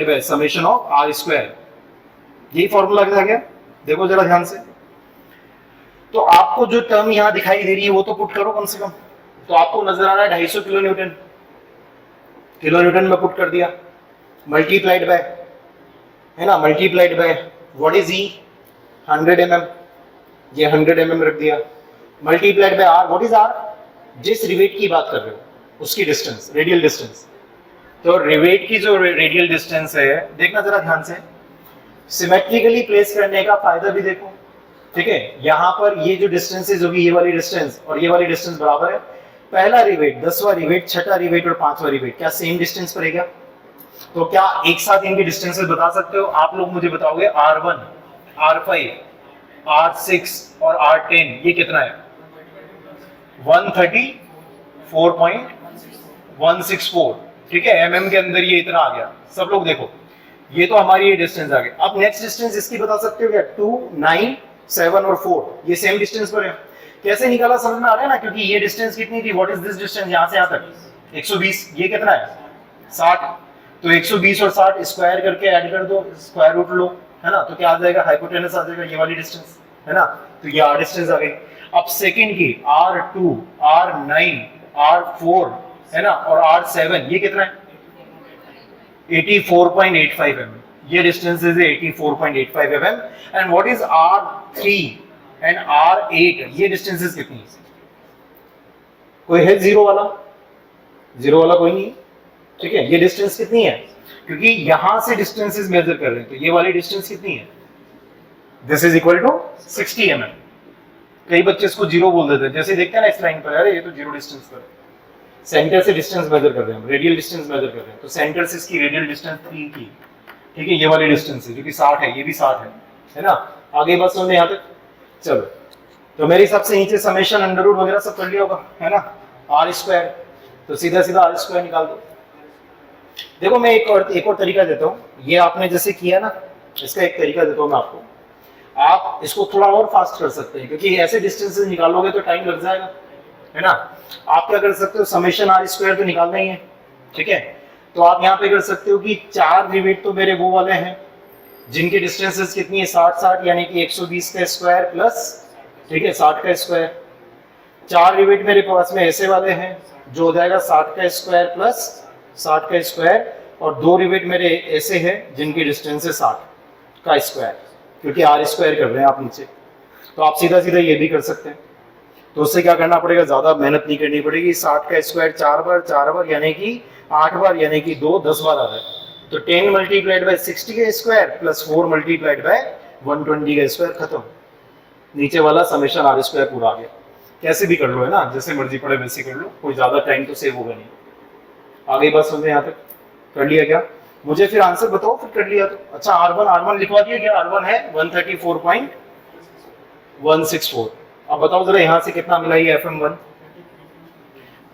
by summation of R square, यही फॉर्मूला था क्या, देखो जरा ध्यान से। तो आपको जो टर्म यहां दिखाई दे रही है वो तो पुट करो कम से कम, तो आपको नजर आ रहा है 250 किलो न्यूटन में पुट कर दिया, मल्टीप्लाइड बाय, है ना, multiplied by what is E 100 mm, ये 100 mm रख दिया, multiplied by R, what is R, जिस रिवेट की बात कर रहे हो उसकी डिस्टेंस, रेडियल डिस्टेंस। तो रिवेट की जो रेडियल डिस्टेंस है, देखना जरा ध्यान से, सिमेट्रिकली प्लेस करने का फायदा भी देखो, ठीक है। यहां पर ये जो डिस्टेंसेस होगी, ये वाली डिस्टेंस और ये वाली डिस्टेंस बराबर है, पहला रिवेट, 10वां रिवेट, छठा रिवेट और 5वां रिवेट क्या सेम डिस्टेंस पर है क्या? तो क्या एक साथ इनके डिस्टेंसेस बता सकते हो आप लोग, मुझे बताओगे R1, R5, R6 और R10 ये कितना है? 134.164, ठीक है, mm के अंदर ये इतना आ गया। सब लोग देखो, ये तो हमारी ये डिस्टेंस आ गई। अब नेक्स्ट डिस्टेंस इसकी बता सकते हो क्या? 2, 9, 7 और 4 ये सेम डिस्टेंस पर है। कैसे निकाला समझ में आ रहा है ना, क्योंकि ये डिस्टेंस कितनी थी, व्हाट इज दिस डिस्टेंस, यहां से यहां तक 120, ये कितना है 60, तो 120 और 60 स्क्वायर करके ऐड कर दो, स्क्वायर रूट लो, है ना, तो क्या आ जाएगा, हाइपोटेनस आ जाएगा, ये वाली डिस्टेंस, है ना, तो ये आर डिस्टेंस आ गई। अब सेकंड की R2, R9, R4, है ना, और R7 ये कितना है 84.85 mm, ये distance is 84.85 mm। And what is R3 and R8, ये डिस्टेंसेस कितनी है? कोई है जीरो वाला? जीरो वाला कोई नहीं, ठीक है। ये डिस्टेंस कितनी है, क्योंकि यहां से डिस्टेंसेस मेजर कर रहे हैं, तो ये वाली डिस्टेंस कितनी है, this is equal to 60 mm। कई बच्चे इसको जीरो बोल देते हैं, जैसे देखते हैं ना इस लाइन पर, अरे ये तो जीरो डिस्टेंस पर, सेंटर से डिस्टेंस मेजर कर रहे हैं, रेडियल डिस्टेंस मेजर कर रहे हैं, तो सेंटर से इसकी रेडियल डिस्टेंस 3 की, ठीक है, ये वाली डिस्टेंस है जो कि 60 है, ये भी 60 है ना। आगे बात सुनने यहाँ तक, चलो। तो मेरे हिसाब से नीचे समेशन अंडर रूट वगैरह सब कर लिया होगा, है ना, आर स्क्वायर, तो सीधा सीधा आर स्क्वायर निकाल दो। देखो मैं एक और तरीका देता हूँ, ये आपने जैसे किया ना, इसका एक तरीका देता हूँ मैं आपको, आप इसको थोड़ा और फास्ट कर सकते हैं, क्योंकि ऐसे डिस्टेंसेस निकालोगे तो टाइम लग जाएगा, है ना। आप क्या कर सकते हो, समेशन आर स्क्वायर तो निकालना ही है, ठीक है, तो आप यहाँ पे कर सकते हो कि 4 रिवेट तो मेरे वो वाले हैं जिनकी डिस्टेंसेस कितनी है 60-60, यानी कि 120 का स्क्वायर प्लस, ठीक है, 60 का स्क्वायर। 4 रिवेट मेरे पास में ऐसे वाले हैं जो हो जाएगा 60 का स्क्वायर प्लस 60 का स्क्वायर, और 2 रिवेट मेरे ऐसे हैं जिनकी डिस्टेंस है 60 का स्क्वायर, क्योंकि आर स्क्वायर कर रहे हैं आप नीचे, तो आप सीधा सीधा ये भी कर सकते हैं। तो उससे क्या करना पड़ेगा, ज्यादा मेहनत नहीं करनी पड़ेगी, 60 का स्क्वायर 4 बार यानी कि 8 बार, यानी कि 2 10 बार आ रहा है, तो 10 मल्टीप्लाइड बाय 60 का स्क्वायर प्लस 4 मल्टीप्लाइड बाय 120 का स्क्वायर, खत्म, नीचे वाला समेशन आर स्क्वायर पूरा आ गया। कैसे भी कर लो, है ना, जैसे मर्जी पड़े वैसे कर लो, कोई ज्यादा टाइम तो सेव होगा नहीं। आगे बात समझे, यहाँ तक कर लिया क्या? मुझे फिर आंसर बताओ, फिर कर लिया तो। अच्छा R1 लिखवा दिया क्या? R1 है 134.164। अब बताओ जरा यहां से कितना मिला ये Fm1,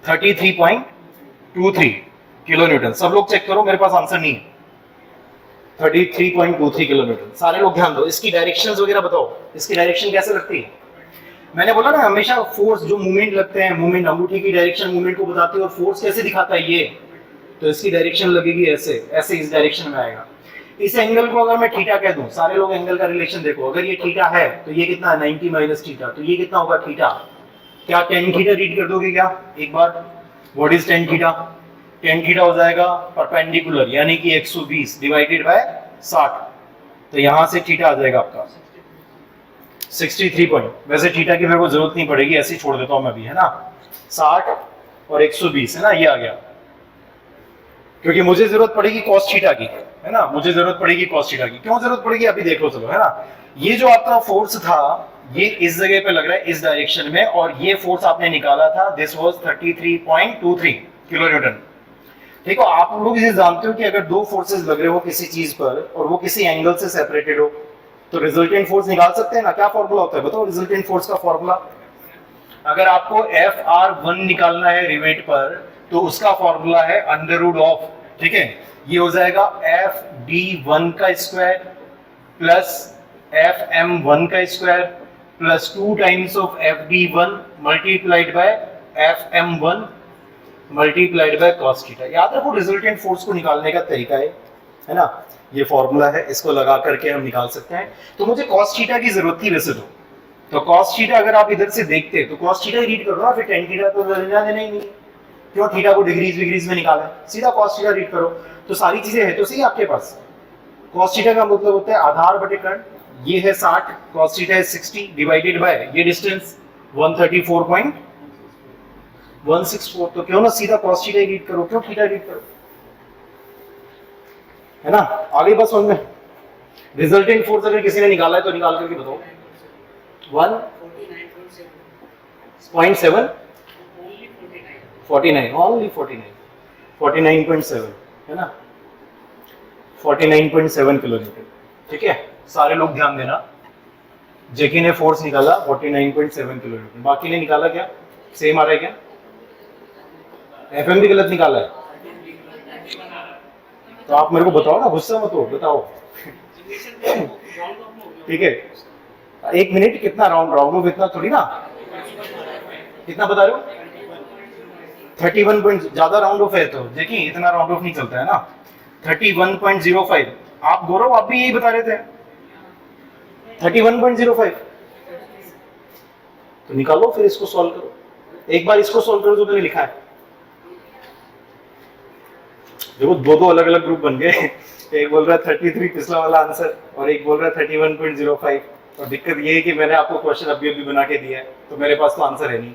33.23 किलो न्यूटन। सब लोग चेक करो, मेरे पास आंसर नहीं है, 33.23 किलो न्यूटन। सारे लोग ध्यान दो, इसकी डायरेक्शंस वगैरह बताओ, इसकी डायरेक्शन कैसे लगती है? मैंने बोला ना, हमेशा फोर्स जो मूवमेंट लगते हैं, मूवमेंट अंगूठी की डायरेक्शन मूवमेंट को बताती है, और फोर्स कैसे दिखाता है ये, तो इसकी डायरेक्शन लगेगी ऐसे, ऐसे इस डायरेक्शन में आएगा। इस एंगल को अगर मैं थीटा कह दूं, सारे लोग एंगल का रिलेशन देखो, अगर ये थीटा है तो ये कितना है 90 माइनस थीटा, तो ये कितना होगा थीटा, क्या tan थीटा रीड कर दोगे क्या एक बार? What is tan theta? tan theta हो जाएगा परपेंडिकुलर, यानी कि 120 डिवाइडेड बाय 60, तो यहां से थीटा आ जाएगा आपका 63 पॉइंट। वैसे थीटा की मेरे को जरूरत नहीं पड़ेगी, ऐसे ही छोड़ देता हूं मैं भी, है ना, 60 और 120, है ना, ये आ गया, क्योंकि मुझे जरूरत पड़ेगी cos थीटा की, है ना, मुझे जरूरत पड़ेगी cos थीटा की। क्यों जरूरत पड़ेगी अभी देख लो, चलो, है ना। ये जो आपका फोर्स था ये इस जगह पे लग रहा है, इस डायरेक्शन में, और ये फोर्स आपने निकाला था, दिस वाज 33.23 किलो न्यूटन। देखो आप लोग इसे जानते हो कि अगर दो फोर्सेस लग रहे हो किसी चीज पर और वो किसी एंगल से सेपरेटेड हो, तो रिजल्टेंट फोर्स निकाल सकते हैं ना। क्या फॉर्मूला होता है बताओ, रिजल्टेंट फोर्स का फॉर्मूला? अगर आपको Fr1 निकालना है रिवेट पर, तो उसका फॉर्मूला है अंडर रूट ऑफ, ठीक है, ये हो जाएगा Fd1 का स्क्वायर प्लस Fm1 का square plus 2 times of FD1 multiplied by FM1 multiplied by cos theta. याद रखो रिजल्टेंट फोर्स को निकालने का तरीका है ना, ये फॉर्मूला है, इसको लगा करके हम निकाल सकते हैं। तो मुझे cos थीटा की जरूरत थी वैसे तो cos थीटा अगर आप इधर से देखते तो cos थीटा रीड करो ना, फिर tan थीटा तो लेना देना ही नहीं, क्यों थीटा को डिग्रीज विग्रीज में निकाला है, सीधा cos थीटा रीड करो। तो सारी चीजें है तो सही आपके पास। cos थीटा का मतलब होता है आधार बटे कर्ण, ये है 60, cos थीटा है 60 डिवाइडेड बाय ये डिस्टेंस 134.164, तो क्यों ना सीधा cos थीटा रीड करो, क्यों थीटा रीड करो, है ना। आगे बस समझ में। रिजल्टेंट फोर्स अगर किसी ने निकाला है तो निकाल करके बताओ। 1.7 49 ओनली 49.7 है ना, 49.7 किलोमीटर। ठीक है, सारे लोग ध्यान देना। जेकी ने फोर्स निकाला 49.7 किलोमीटर, बाकी ने निकाला क्या, सेम आ रहा है क्या? एफएम भी गलत निकाला है, तो आप मेरे को बताओ ना, गुस्सा मत हो, बताओ। ठीक है, 1 मिनट, कितना राउंड ऑफ इतना थोड़ी ना, कितना बता रहे हो? 31 पॉइंट, ज्यादा राउंड ऑफ है तो देखिए इतना राउंड ऑफ नहीं चलता है ना। 31.05, आप गौरव आप भी यही बता रहे थे 31.05, तो निकालो फिर इसको सॉल्व करो, एक बार इसको सॉल्व करो जो मैंने लिखा है। देखो दो अलग अलग ग्रुप बन गए, एक बोल रहा है 33 पिछला वाला आंसर और एक बोल रहा है 31.05, और दिक्कत ये है कि मैंने आपको क्वेश्चन अभी बना के दिया है तो मेरे पास तो आंसर है नहीं,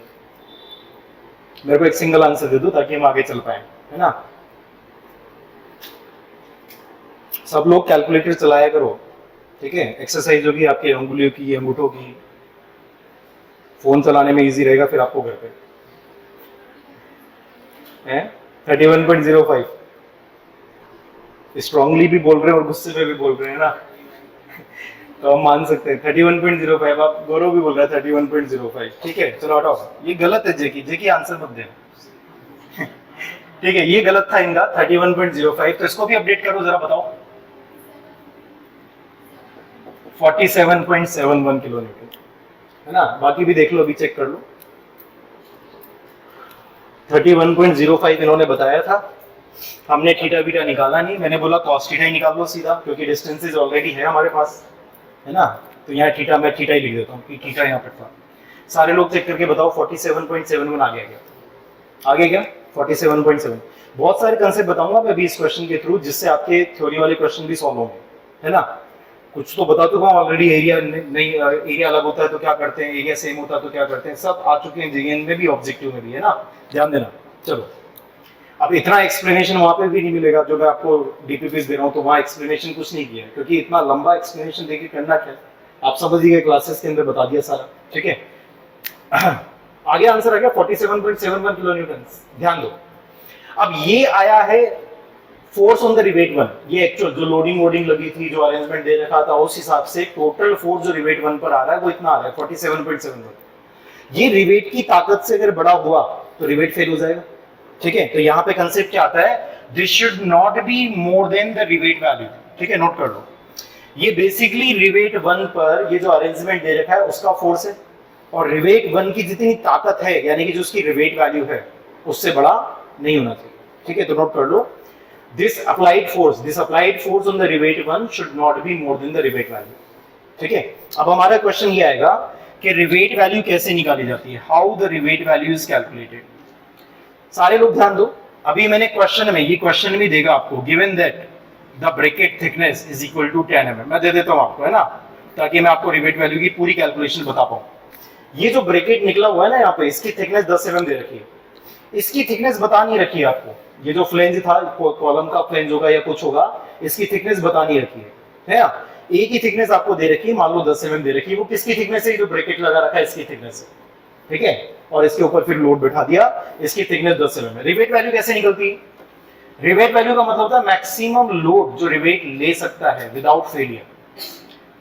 मेरे को एक सिंगल आंसर दे दो ताकि हम आगे चल पाए, है ना। सब लोग कैलकुलेटर चलाया करो, ठीक है, एक्सरसाइज होगी आपके अंगुलियों की, अंगूठों की, फोन चलाने में इजी रहेगा फिर आपको घर पे। है 31.05, स्ट्रांगली भी बोल रहे हैं और गुस्से में भी बोल रहे हैं ना, तो हम मान सकते हैं 31.05। आप गौरव भी बोल रहा है 31.05, ठीक है, चलो हटाओ, ये गलत है जेकी आंसर मत देना। ठीक है, ये गलत था इनका 31.05, तो इसको भी अपडेट करो जरा, बताओ। 47.71 किलोमीटर, है ना, बाकी भी देख लो, अभी चेक कर लो। 31.05 इन्होंने बताया था, हमने थीटा बीटा निकाला नहीं, मैंने बोला cos थीटा ही निकाल लो सीधा, क्योंकि डिस्टेंसेस ऑलरेडी है हमारे पास, है ना, तो यहाँ थीटा, मैं थीटा ही लिख देता हूँ कि थीटा यहाँ पर था। सारे लोग चेक करके बताओ 47.71 आ गया क्या? आगे क्या 47.7। बहुत सारे कंसेप्ट बताऊंगा मैं अभी इस क्वेश्चन के थ्रू, जिससे आपके थ्योरी वाले क्वेश्चन भी सॉल्व होंगे, है ना। कुछ तो बता दूंगा ऑलरेडी, एरिया नहीं, एरिया अलग होता है तो क्या करते हैं, एरिया सेम होता है तो क्या करते हैं, सब आ चुके हैं जीएन में भी, ऑब्जेक्टिव में भी, है ना, ध्यान देना। चलो, अब इतना एक्सप्लेनेशन वहां पे भी नहीं मिलेगा जो मैं आपको डीपीपीस दे रहा हूँ, तो वहाँ एक्सप्लेनेशन कुछ नहीं किया, क्योंकि इतना लंबा एक्सप्लेनेशन देके करना क्या, आप समझ गए, क्लासेस के अंदर बता दिया सारा, ठीक है। आगे आंसर आ गया 47.71 किलोन्यूटन, ध्यान दो। अब ये आया है फोर्स ऑन द रिवेट 1, ये एक्चुअल जो लोडिंग लगी थी, जो अरेंजमेंट दे रखा था, उस हिसाब से टोटल फोर्स जो रिवेट 1 पर आ रहा है वो इतना आ रहा है 47.71। ये रिवेट की ताकत से अगर बड़ा हुआ तो रिवेट फेल हो जाएगा, ठीक है। तो यहाँ पे कंसेप्ट क्या आता है, this should not be more than the rivet value, ठीक है, नोट कर लो। ये बेसिकली रिवेट 1 पर ये जो अरेंजमेंट दे रखा है उसका फोर्स है, और रिवेट 1 की जितनी ताकत है, यानी कि जो उसकी रिवेट वैल्यू है, उससे बड़ा नहीं होना चाहिए, ठीक है। तो नोट कर लो, this applied force on the rivet 1 should not be more than the rivet value, ठीक है। अब हमारा क्वेश्चन ये आएगा कि रिवेट वैल्यू कैसे निकाली जाती है, how the rivet value is calculated. सारे लोग ध्यान दो, अभी मैंने क्वेश्चन में, ये क्वेश्चन भी देगा आपको, given that the bracket thickness is equal to 10 mm, मैं दे देता हूं आपको, है ना, ताकि मैं आपको रिवेट वैल्यू की पूरी कैलकुलेशन बता पाऊं। ये जो ब्रैकेट निकला हुआ है ना यहाँ पे, इसकी थिकनेस 10 mm दे रखी है, इसकी थिकनेस बता नहीं रखी है आपको, ये जो फ्लेंज था, कॉलम का फ्लेंज होगा या कुछ होगा, इसकी थिकनेस बता नहीं रखी है ना। ए की थिकनेस आपको दे रखी है, मान लो 10 mm दे रखी है, वो किसकी थिकनेस है, जो ब्रैकेट लगा रखा है इसकी थिकनेस है, ठीक है, और इसके ऊपर फिर लोड बैठा दिया, इसकी थिकनेस 10 mm है। रिवेट वैल्यू कैसे निकलती है, रिवेट वैल्यू का मतलब होता है मैक्सिमम लोड जो रिवेट ले सकता है विदाउट फेलियर।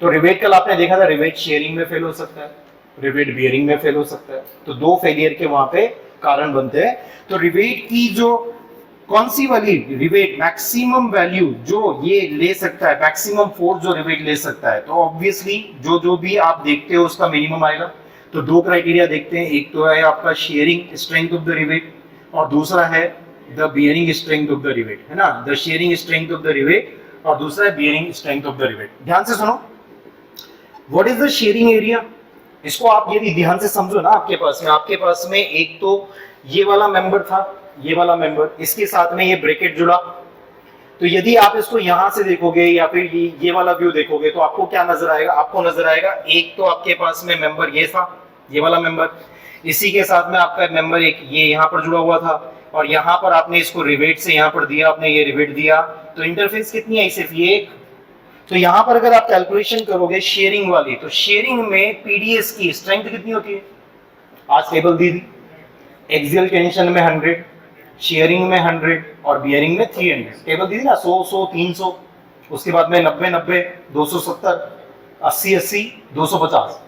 तो रिवेट कल आपने देखा था, रिवेट शेयरिंग में फेल हो सकता है, रिवेट बियरिंग में फेल हो सकता है, तो 2 फेलियर के वहां पे कारण बनते हैं। तो रिवेट की जो कौन सी वाली रिवेट मैक्सिमम वैल्यू जो ये ले सकता है, मैक्सिमम फोर्स जो रिवेट ले सकता है, तो ऑब्वियसली जो जो भी आप देखते हो उसका मिनिमम आएगा। तो दो क्राइटेरिया देखते हैं, एक तो है आपका sharing strength of the rivet और दूसरा है the bearing strength of the rivet, है ना, the sharing strength of the rivet और दूसरा है bearing strength of the rivet. ध्यान से सुनो, what is the shearing area, इसको आप यदि ध्यान से समझो ना, आपके पास में एक तो ये वाला मेंबर था, ये वाला मेंबर, इसके साथ में ये ब्रैकेट जुड़ा, तो यदि आप इसको यहां से देखोगे या फिर ये वाला व्यू देखोगे तो आपको क्या नजर आएगा, आपको नजर आएगा एक तो आपके पास में मेंबर ये था, ये वाला मेंबर, इसी के साथ में आपका मेंबर एक ये यहाँ पर जुड़ा हुआ था और यहाँ पर आपने इसको रिवेट से यहाँ पर दिया, आपने ये रिवेट दिया, तो इंटरफेस कितनी आई, सिर्फ ये एक। तो यहाँ पर अगर आप कैलकुलेशन करोगे शेयरिंग वाली, तो शेयरिंग में पीडीएस की स्ट्रेंथ कितनी होती है, आज टेबल दी थी, एक्सियल टेंशन में 100, शेयरिंग में 100 और बियरिंग में 300, टेबल दी थी ना, 100 100 300, उसके बाद में 90 90 270 80 80 250।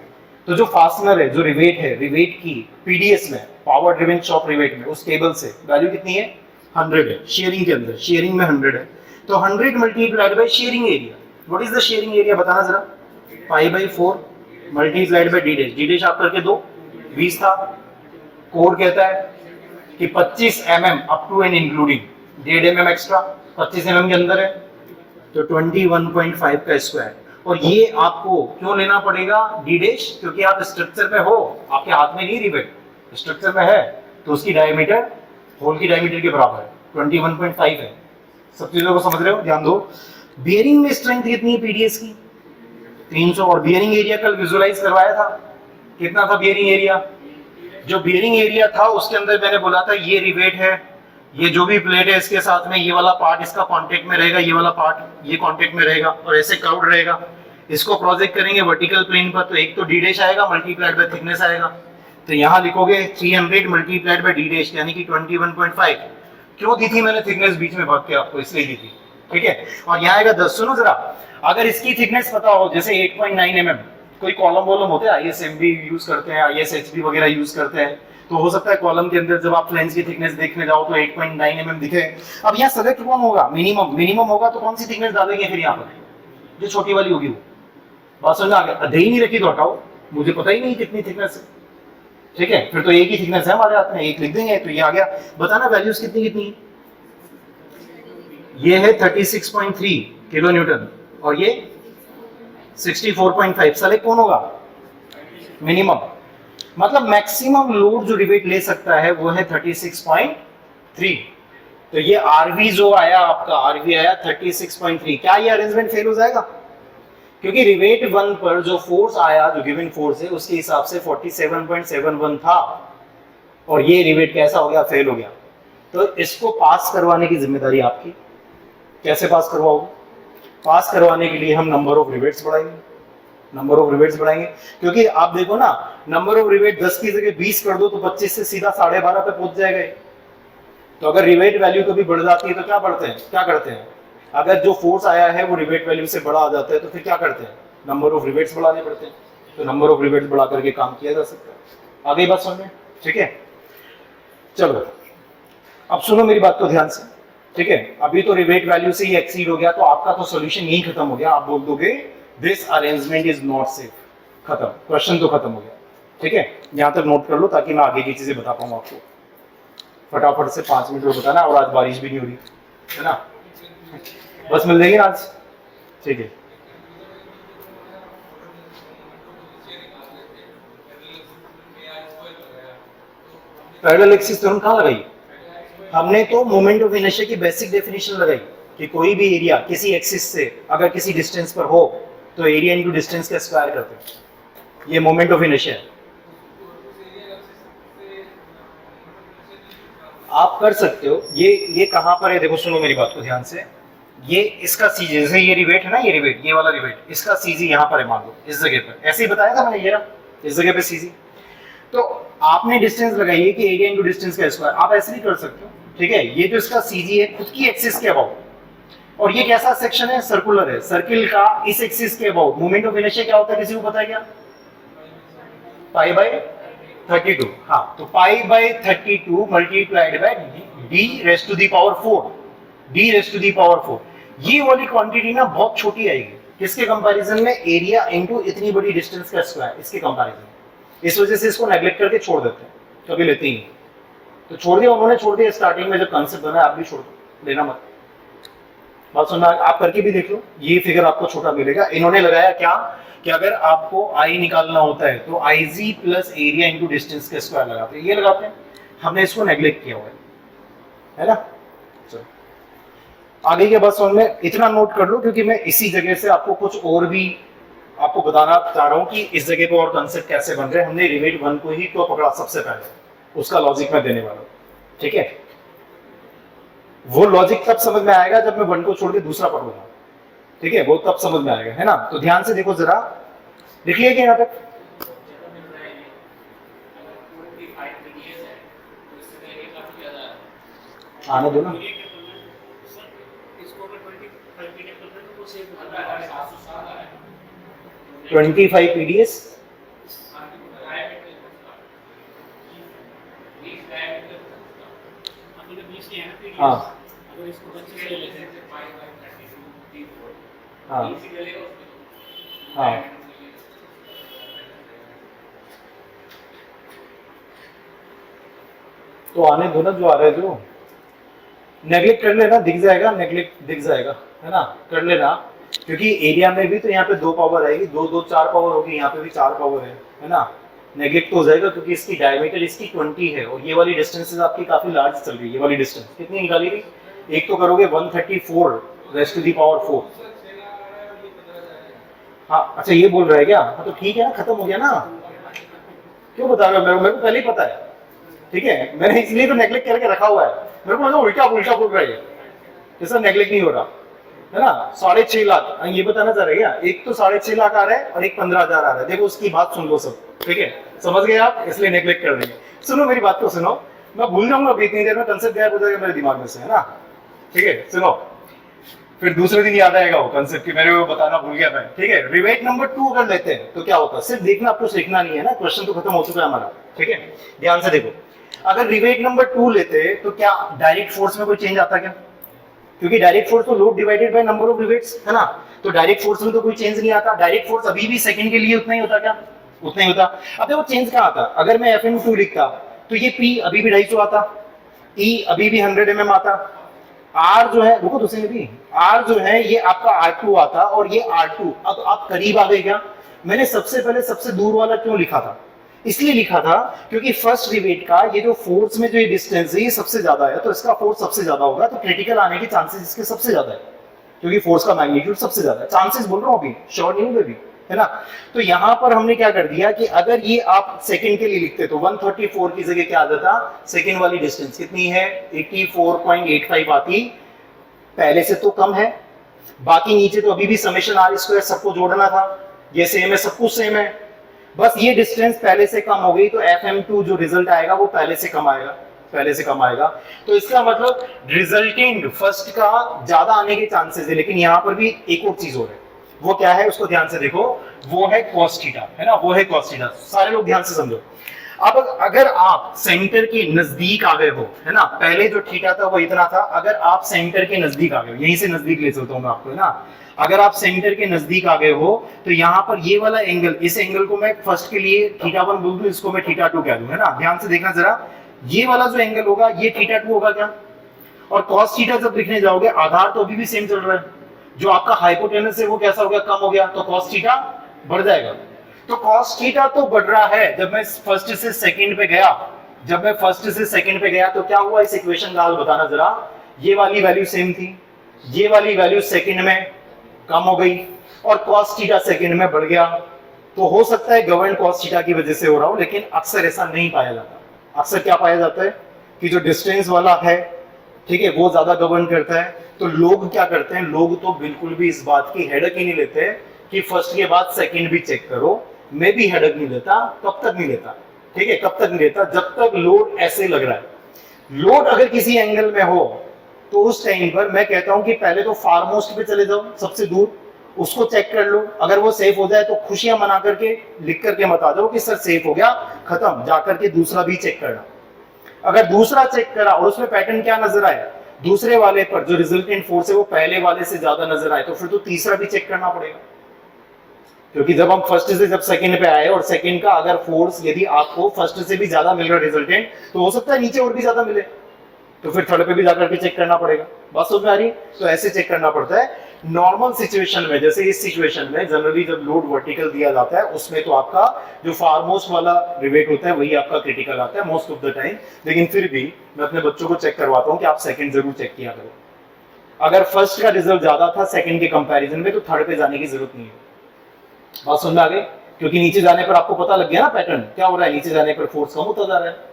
तो जो फास्टनर है, जो रिवेट है, रिवेट की पीडीएस में, पावर ड्रिवन शॉक रिवेट में, उस टेबल से वैल्यू कितनी है, 100 है शेयरिंग के अंदर, शेयरिंग में 100 है। तो 100 multiplied by shearing area, what is the shearing area बताना जरा, π/4 multiplied by D dash, D dash आप करके दो, 20 था, कोड कहता है कि 25 mm up to and including 1.5 mm extra 25 mm के अंदर है, तो 21.5 का स्क्वायर। और ये आपको क्यों लेना पड़ेगा डी डैश, क्योंकि आप स्ट्रक्चर में हो, आपके हाथ में नहीं रिवेट, स्ट्रक्चर में है, तो उसकी डायमीटर होल की डायमीटर के बराबर है, 21.5 है। सब चीजों को समझ रहे हो, ध्यान दो। बियरिंग में स्ट्रेंथ कितनी है पीडीएस की, 300, और बियरिंग एरिया कल विजुअलाइज करवाया था, कितना था बियरिंग एरिया, जो बियरिंग एरिया था उसके अंदर मैंने बोला था ये रिवेट है, ये जो भी प्लेट है इसके साथ में ये वाला पार्ट इसका कांटेक्ट में रहेगा, ये वाला पार्ट ये कांटेक्ट में रहेगा और ऐसे कर्व्ड रहेगा। इसको प्रोजेक्ट करेंगे वर्टिकल प्लेन पर, तो एक तो डी डैश आएगा मल्टीप्लाइड बाय थिकनेस आएगा, तो यहाँ लिखोगे 300 मल्टीप्लाइड बाय डी डैश यानी कि 21.5। क्यों दी थी मैंने थिकनेस बीच में भाग के आपको, इसलिए दी थी, ठीक है। और यहाँ आएगा 10। सुनो जरा, अगर इसकी थिकनेस पता हो, जैसे 8.9 mm, कोई कॉलम वॉलम होते हैं, ISMB यूज करते हैं, ISHB वगैरह यूज करते हैं, तो हो सकता है कॉलम के अंदर जब आप फ्लेंज की थिकनेस देखने जाओ तो 8.9 mm दिखे। अब यहाँ सेलेक्ट कौन होगा, मिनिमम होगा, तो कौन सी थिकनेस डालेंगे फिर यहाँ पर, जो छोटी वाली होगी वो, बात समझ आ गया, दे ही नहीं रखी तो हटाओ, मुझे पता ही नहीं कितनी थिकनेस है, ठीक है, फिर तो एक ही थिकनेस है हमारे हाथ में, एक लिख देंगे, तो ये आ गया। बताना वैल्यूज कितनी कितनी, ये है 36.3 किलो न्यूटन और ये 64.5। सेलेक्ट कौन होगा, मिनिमम, मतलब मैक्सिमम लोड जो रिवेट ले सकता है वो है 36.3। तो ये आरवी जो आया आपका, आरवी आया 36.3। क्या ये अरेंजमेंट फेल हो जाएगा, क्योंकि रिवेट 1 पर जो फोर्स आया, जो गिवन फोर्स है उसके हिसाब से 47.71 था और ये रिवेट कैसा हो गया, फेल हो गया। तो इसको पास करवाने की जिम्मेदारी आपकी। कैसे पास करवाओगे, पास करवाने के लिए हम नंबर ऑफ रिवेट्स बढ़ाएंगे, नंबर ऑफ रिवेट्स बढ़ाएंगे, क्योंकि आप देखो ना, नंबर ऑफ रिवेट 10 की जगह 20 कर दो तो 25 से सीधा 12.5 पे पहुंच जाएगा। तो अगर रिवेट वैल्यू कभी बढ़ जाती है तो क्या करते हैं, अगर जो फोर्स आया है वो रिवेट वैल्यू से बड़ा आ जाता है तो फिर क्या करते हैं, नंबर ऑफ रिवेट्स बढ़ाने पड़ते हैं। तो नंबर ऑफ रिवेट्स बढ़ा करके काम किया जा सकता है। आगे बात समझ में, ठीक है। चलो अब सुनो मेरी बात को ध्यान से, ठीक है। अभी तो रिवेट वैल्यू से ही एक्सीड हो गया, तो आपका तो सॉल्यूशन यही खत्म हो गया। आप बोल दोगे this arrangement is not safe, खत्म, क्वेश्चन तो खत्म हो गया, ठीक है। यहां तक नोट कर लो ताकि मैं आगे की चीजें बता पाऊँ आपको। फटाफट से 5 मिनट में बताना, और आज बारिश भी नहीं हो रही है ना, बस मिल जाएगी आज, ठीक है। पैरेलल एक्सिस थ्योरम कहाँ लगाई हमने, तो मोमेंट ऑफ इनर्शिया की बेसिक डेफिनेशन लगाई कि कोई भी एरिया किसी एक्सिस से अगर किसी डिस्टेंस पर हो तो एरिया इनटू डिस्टेंस का स्क्वायर करते हैं, ये मोमेंट ऑफ इनर्शिया है। आप कर सकते हो, ये कहां पर है, देखो सुनो मेरी बात को ध्यान से। ये इसका सीजी, जैसे ये रिवेट है ना, ये रिवेट, ये वाला रिवेट, इसका सीजी यहाँ पर है, मान लो इस जगह पर, ऐसे ही बताया था मैंने, ये रहा इस जगह पे सीजी। तो आपने डिस्टेंस लगाई है कि एरिया इनटू डिस्टेंस का स्क्वायर, आप ऐसे भी कर सकते हो, ठीक है। ये जो इसका सीजी है खुद की एक्सिस के अबाउट, और ये कैसा सेक्शन है, सर्कुलर है, सर्किल का इस एक्सिस के अबाउट मोमेंट ऑफ इनर्शिया क्या होता है, किसी को पता है क्या, पाई बाय 32, हाँ, तो pi by 32 multiplied by D raised to the power 4, D raised to the power 4। ये वाली क्वांटिटी ना बहुत छोटी आएगी किसके कंपैरिजन में, एरिया इनटू इतनी बड़ी डिस्टेंस का स्क्वायर, इसके कंपैरिजन। इस वजह से इसको नेग्लेक्ट करके छोड़ देते हैं, कभी लेते ही नहीं। तो छोड़ दिया उन्होंने, छोड़ दिया स्टार्टिंग में जब कंसेप्ट बना, आप भी छोड़ दो, लेना मत। बात सुनना, आप करके भी देख लो, ये फिगर आपको छोटा मिलेगा। इन्होंने लगाया क्या कि अगर आपको आई निकालना होता है तो IG plus area into distance का स्क्वायर लगाते हैं, ये लगाते हैं। हमने इसको नेग्लेक्ट किया हुआ है ना। चलो आगे के बस में इतना नोट कर लो, क्योंकि मैं इसी जगह से आपको कुछ और भी आपको बताना चाह रहा हूं कि इस जगह पे और कंसेप्ट कैसे बन रहे हैं। हमने रिवेट 1 को ही तो पकड़ा सबसे पहले, उसका लॉजिक मैं देने वाला हूं, ठीक है। वो लॉजिक तब समझ में आएगा जब मैं 1 को छोड़ के दूसरा पढ़ूंगा, ठीक है, वो तब समझ में आएगा, है ना। तो ध्यान से देखो जरा, लिख लिया क्या यहां तक? आने दो ना, तो 25 PDS, हाँ हाँ हाँ, तो आने दो ना, जो आ रहा है जो नेगलेक्ट कर लेना, दिख जाएगा, नेगलेक्ट दिख जाएगा, है ना, कर लेना। क्योंकि एरिया में भी तो यहाँ पे 2 पावर आएगी, 2 2 4 पावर होगी, यहाँ पे भी 4 पावर है ना। नेगलेक्ट तो हो जाएगा क्योंकि इसकी डायमीटर इसकी 20 है और ये वाली डिस्टेंसेस आपकी काफी लार्ज चल रही है। ये वाली डिस्टेंस कितनी निकाली थी? एक तो करोगे 134 रेस्ट टू दी पावर 4। हाँ अच्छा, ये बोल रहा है क्या? हाँ तो ठीक है ना, खत्म हो गया ना, क्यों बता रहे हो? मेरे को पहले ही पता है, ठीक है, मैंने इसलिए तो नेगलेक्ट करके रखा हुआ है। मेरे को लगा उल्टा उल्टा बोल रहा है, जैसा नेगलेक्ट नहीं हो रहा है ना। 6.5 लाख ये बताना चाह रहे हैं, एक तो 6.5 लाख आ रहा है और एक 15,000 आ रहा है। देखो उसकी बात सुन लो सब, ठीक है, समझ गए आप, इसलिए नेगलेक्ट कर देंगे। सुनो मेरी बात को सुनो, मैं भूल जाऊंगा अभी इतनी देर में, कंसेप्ट गायब हो जाएगा मेरे दिमाग में से, है ना, ठीक है। सुनो, फिर दूसरे दिन याद आएगा वो कंसेप्ट कि मेरे को बताना भूल गया मैं, ठीक है। रिवेट नंबर 2 अगर लेते हैं तो क्या होता है, सिर्फ देखना, आपको सीखना नहीं है ना, क्वेश्चन तो खत्म हो चुका है हमारा, ठीक है। ध्यान से देखो, अगर रिवेट नंबर 2 लेते तो क्या डायरेक्ट फोर्स में कोई चेंज आता क्या? क्योंकि डायरेक्ट फोर्स तो load divided by number of rivets, है ना, तो डायरेक्ट फोर्स में तो कोई चेंज नहीं आता। डायरेक्ट फोर्स अभी भी सेकंड के लिए उतना ही होता क्या? उतना ही होता। अब देखो चेंज कहां आता, अगर मैं Fm2 लिखता तो ये P अभी भी 250 आता, E अभी भी 100 mm आता, R जो है, रुको तो सही भी, R जो है ये आपका R2 आता और ये R2। अब आप करीब आ गए क्या? मैंने सबसे पहले सबसे दूर वाला क्यों लिखा था? इसलिए लिखा था क्योंकि फर्स्ट रिवेट का ये जो फोर्स में जो ये डिस्टेंस है ये सबसे ज्यादा है, तो इसका फोर्स सबसे ज्यादा होगा, तो क्रिटिकल आने के चांसेस इसके सबसे ज्यादा है, क्योंकि फोर्स का मैग्नीट्यूड सबसे ज्यादा है। चांसेस बोल रहा हूं अभी, श्योर नहीं हूं बेबी, है ना। तो यहां पर हमने क्या कर दिया कि अगर ये आप सेकंड के लिए लिखते तो 134 की जगह क्या आ जाता, सेकंड वाली डिस्टेंस कितनी है, 84.85 आती, पहले से तो कम है। बाकी नीचे तो अभी भी समेशन आर स्क्वायर सबको जोड़ना था, ये सेम है, सब कुछ सेम है, बस ये डिस्टेंस पहले से कम हो गई, तो Fm2 जो रिजल्ट आएगा वो पहले से कम आएगा, पहले से कम आएगा। तो इसका मतलब रिजल्टेंट फर्स्ट का ज्यादा आने के चांसेस है। लेकिन यहां पर भी एक और चीज हो रही है, वो क्या है उसको ध्यान से देखो, वो है cos थीटा, है ना, वो है cos थीटा। सारे लोग ध्यान से समझो। अब अगर आप सेंटर के नजदीक आ गए हो, है ना, पहले जो थीटा था वो इतना था, अगर आप सेंटर के नजदीक आ गए हो, यहीं से नजदीक ले चलता हूं मैं आपको, है ना, अगर आप सेंटर के नजदीक आ गए हो तो यहाँ पर ये वाला एंगल, इस एंगल को मैं फर्स्ट के लिए θ1 बोल दूं, इसको मैं θ2 कह दूं, है ना। ध्यान से देखना जरा, ये वाला जो एंगल होगा ये θ2 होगा क्या? और cos थीटा जब लिखने जाओगे, आधार तो अभी भी सेम चल रहा है, जो आपका हाइपोटेनस है वो कैसा हो गया, कम हो गया, तो cos थीटा बढ़ जाएगा। तो cos थीटा तो बढ़ रहा है। जब मैं फर्स्ट से सेकंड पे गया, जब मैं फर्स्ट से सेकंड पे गया तो क्या हुआ, इस इक्वेशन का हल बताना जरा। ये वाली वैल्यू सेम थी, ये वाली वैल्यू सेकंड में कम हो गई और cos थीटा सेकंड में बढ़ गया। तो हो सकता है गवर्न cos थीटा की वजह से हो रहा हो, लेकिन अक्सर ऐसा नहीं पाया जाता। अक्सर क्या पाया जाता है कि जो डिस्टेंस वाला है, ठीक है, वो ज्यादा गवर्न करता है। तो लोग क्या करते हैं, लोग तो बिल्कुल भी इस बात की हेडक ही नहीं लेते कि फर्स्ट के बाद सेकंड भी चेक करो। मैं भी हेडक नहीं लेता, कब तक नहीं लेता, ठीक है, कब तक नहीं लेता, जब तक लोड ऐसे लग रहा है। लोड अगर किसी एंगल में हो तो उस टाइम पर मैं कहता हूं कि पहले तो फार मोस्ट पे चले जाओ, सबसे दूर, उसको चेक कर लो, अगर वो सेफ हो जाए तो खुशियां मना करके लिख करके मत आ जाओ कि सर सेफ हो गया, खत्म, जाकर के दूसरा भी चेक करना। अगर दूसरा चेक करा और उसमें पैटर्न क्या नजर आए, दूसरे वाले पर जो रिजल्टेंट फोर्स है वो पहले वाले से ज्यादा नजर आए, तो फिर तो तीसरा भी चेक करना पड़ेगा। क्योंकि जब हम फर्स्ट से जब सेकंड पे आए और सेकंड का अगर फोर्स यदि आपको फर्स्ट से भी ज्यादा मिल रहा है रिजल्टेंट, तो हो सकता है नीचे और भी ज्यादा मिले, तो फिर थर्ड पे भी जाकर के चेक करना पड़ेगा। बात समझ में आ रही है? तो ऐसे चेक करना पड़ता है। नॉर्मल सिचुएशन में, जैसे इस सिचुएशन में जनरली जब लोड वर्टिकल दिया जाता है उसमें तो आपका जो फारमोस्ट वाला रिवेट होता है वही आपका क्रिटिकल आता है मोस्ट ऑफ द टाइम, लेकिन फिर भी मैं अपने बच्चों को चेक करवाता हूँ कि आप सेकंड जरूर चेक किया करो। अगर फर्स्ट का रिजल्ट ज्यादा था सेकंड के कंपैरिजन में तो थर्ड पे जाने की जरूरत नहीं है। बात समझ में आ गई? क्योंकि नीचे जाने पर आपको पता लग गया ना पैटर्न क्या हो रहा है, नीचे जाने पर फोर्स कम होता जा रहा है।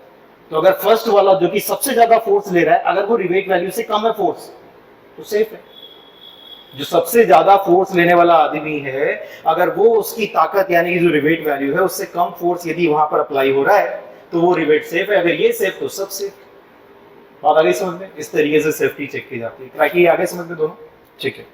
तो अगर फर्स्ट वाला जो कि सबसे ज्यादा फोर्स ले रहा है अगर वो रिवेट वैल्यू से कम है फोर्स, तो सेफ है। जो सबसे ज्यादा फोर्स लेने वाला आदमी है अगर वो उसकी ताकत यानी कि जो रिवेट वैल्यू है उससे कम फोर्स यदि वहां पर अप्लाई हो रहा है तो वो रिवेट सेफ है। अगर ये सेफ तो सब सेफ। बात आ गई समझ में? इस तरीके से सेफ्टी चेक की जाती है। क्राइटेरिया आगे समझ में दोनों? ठीक है।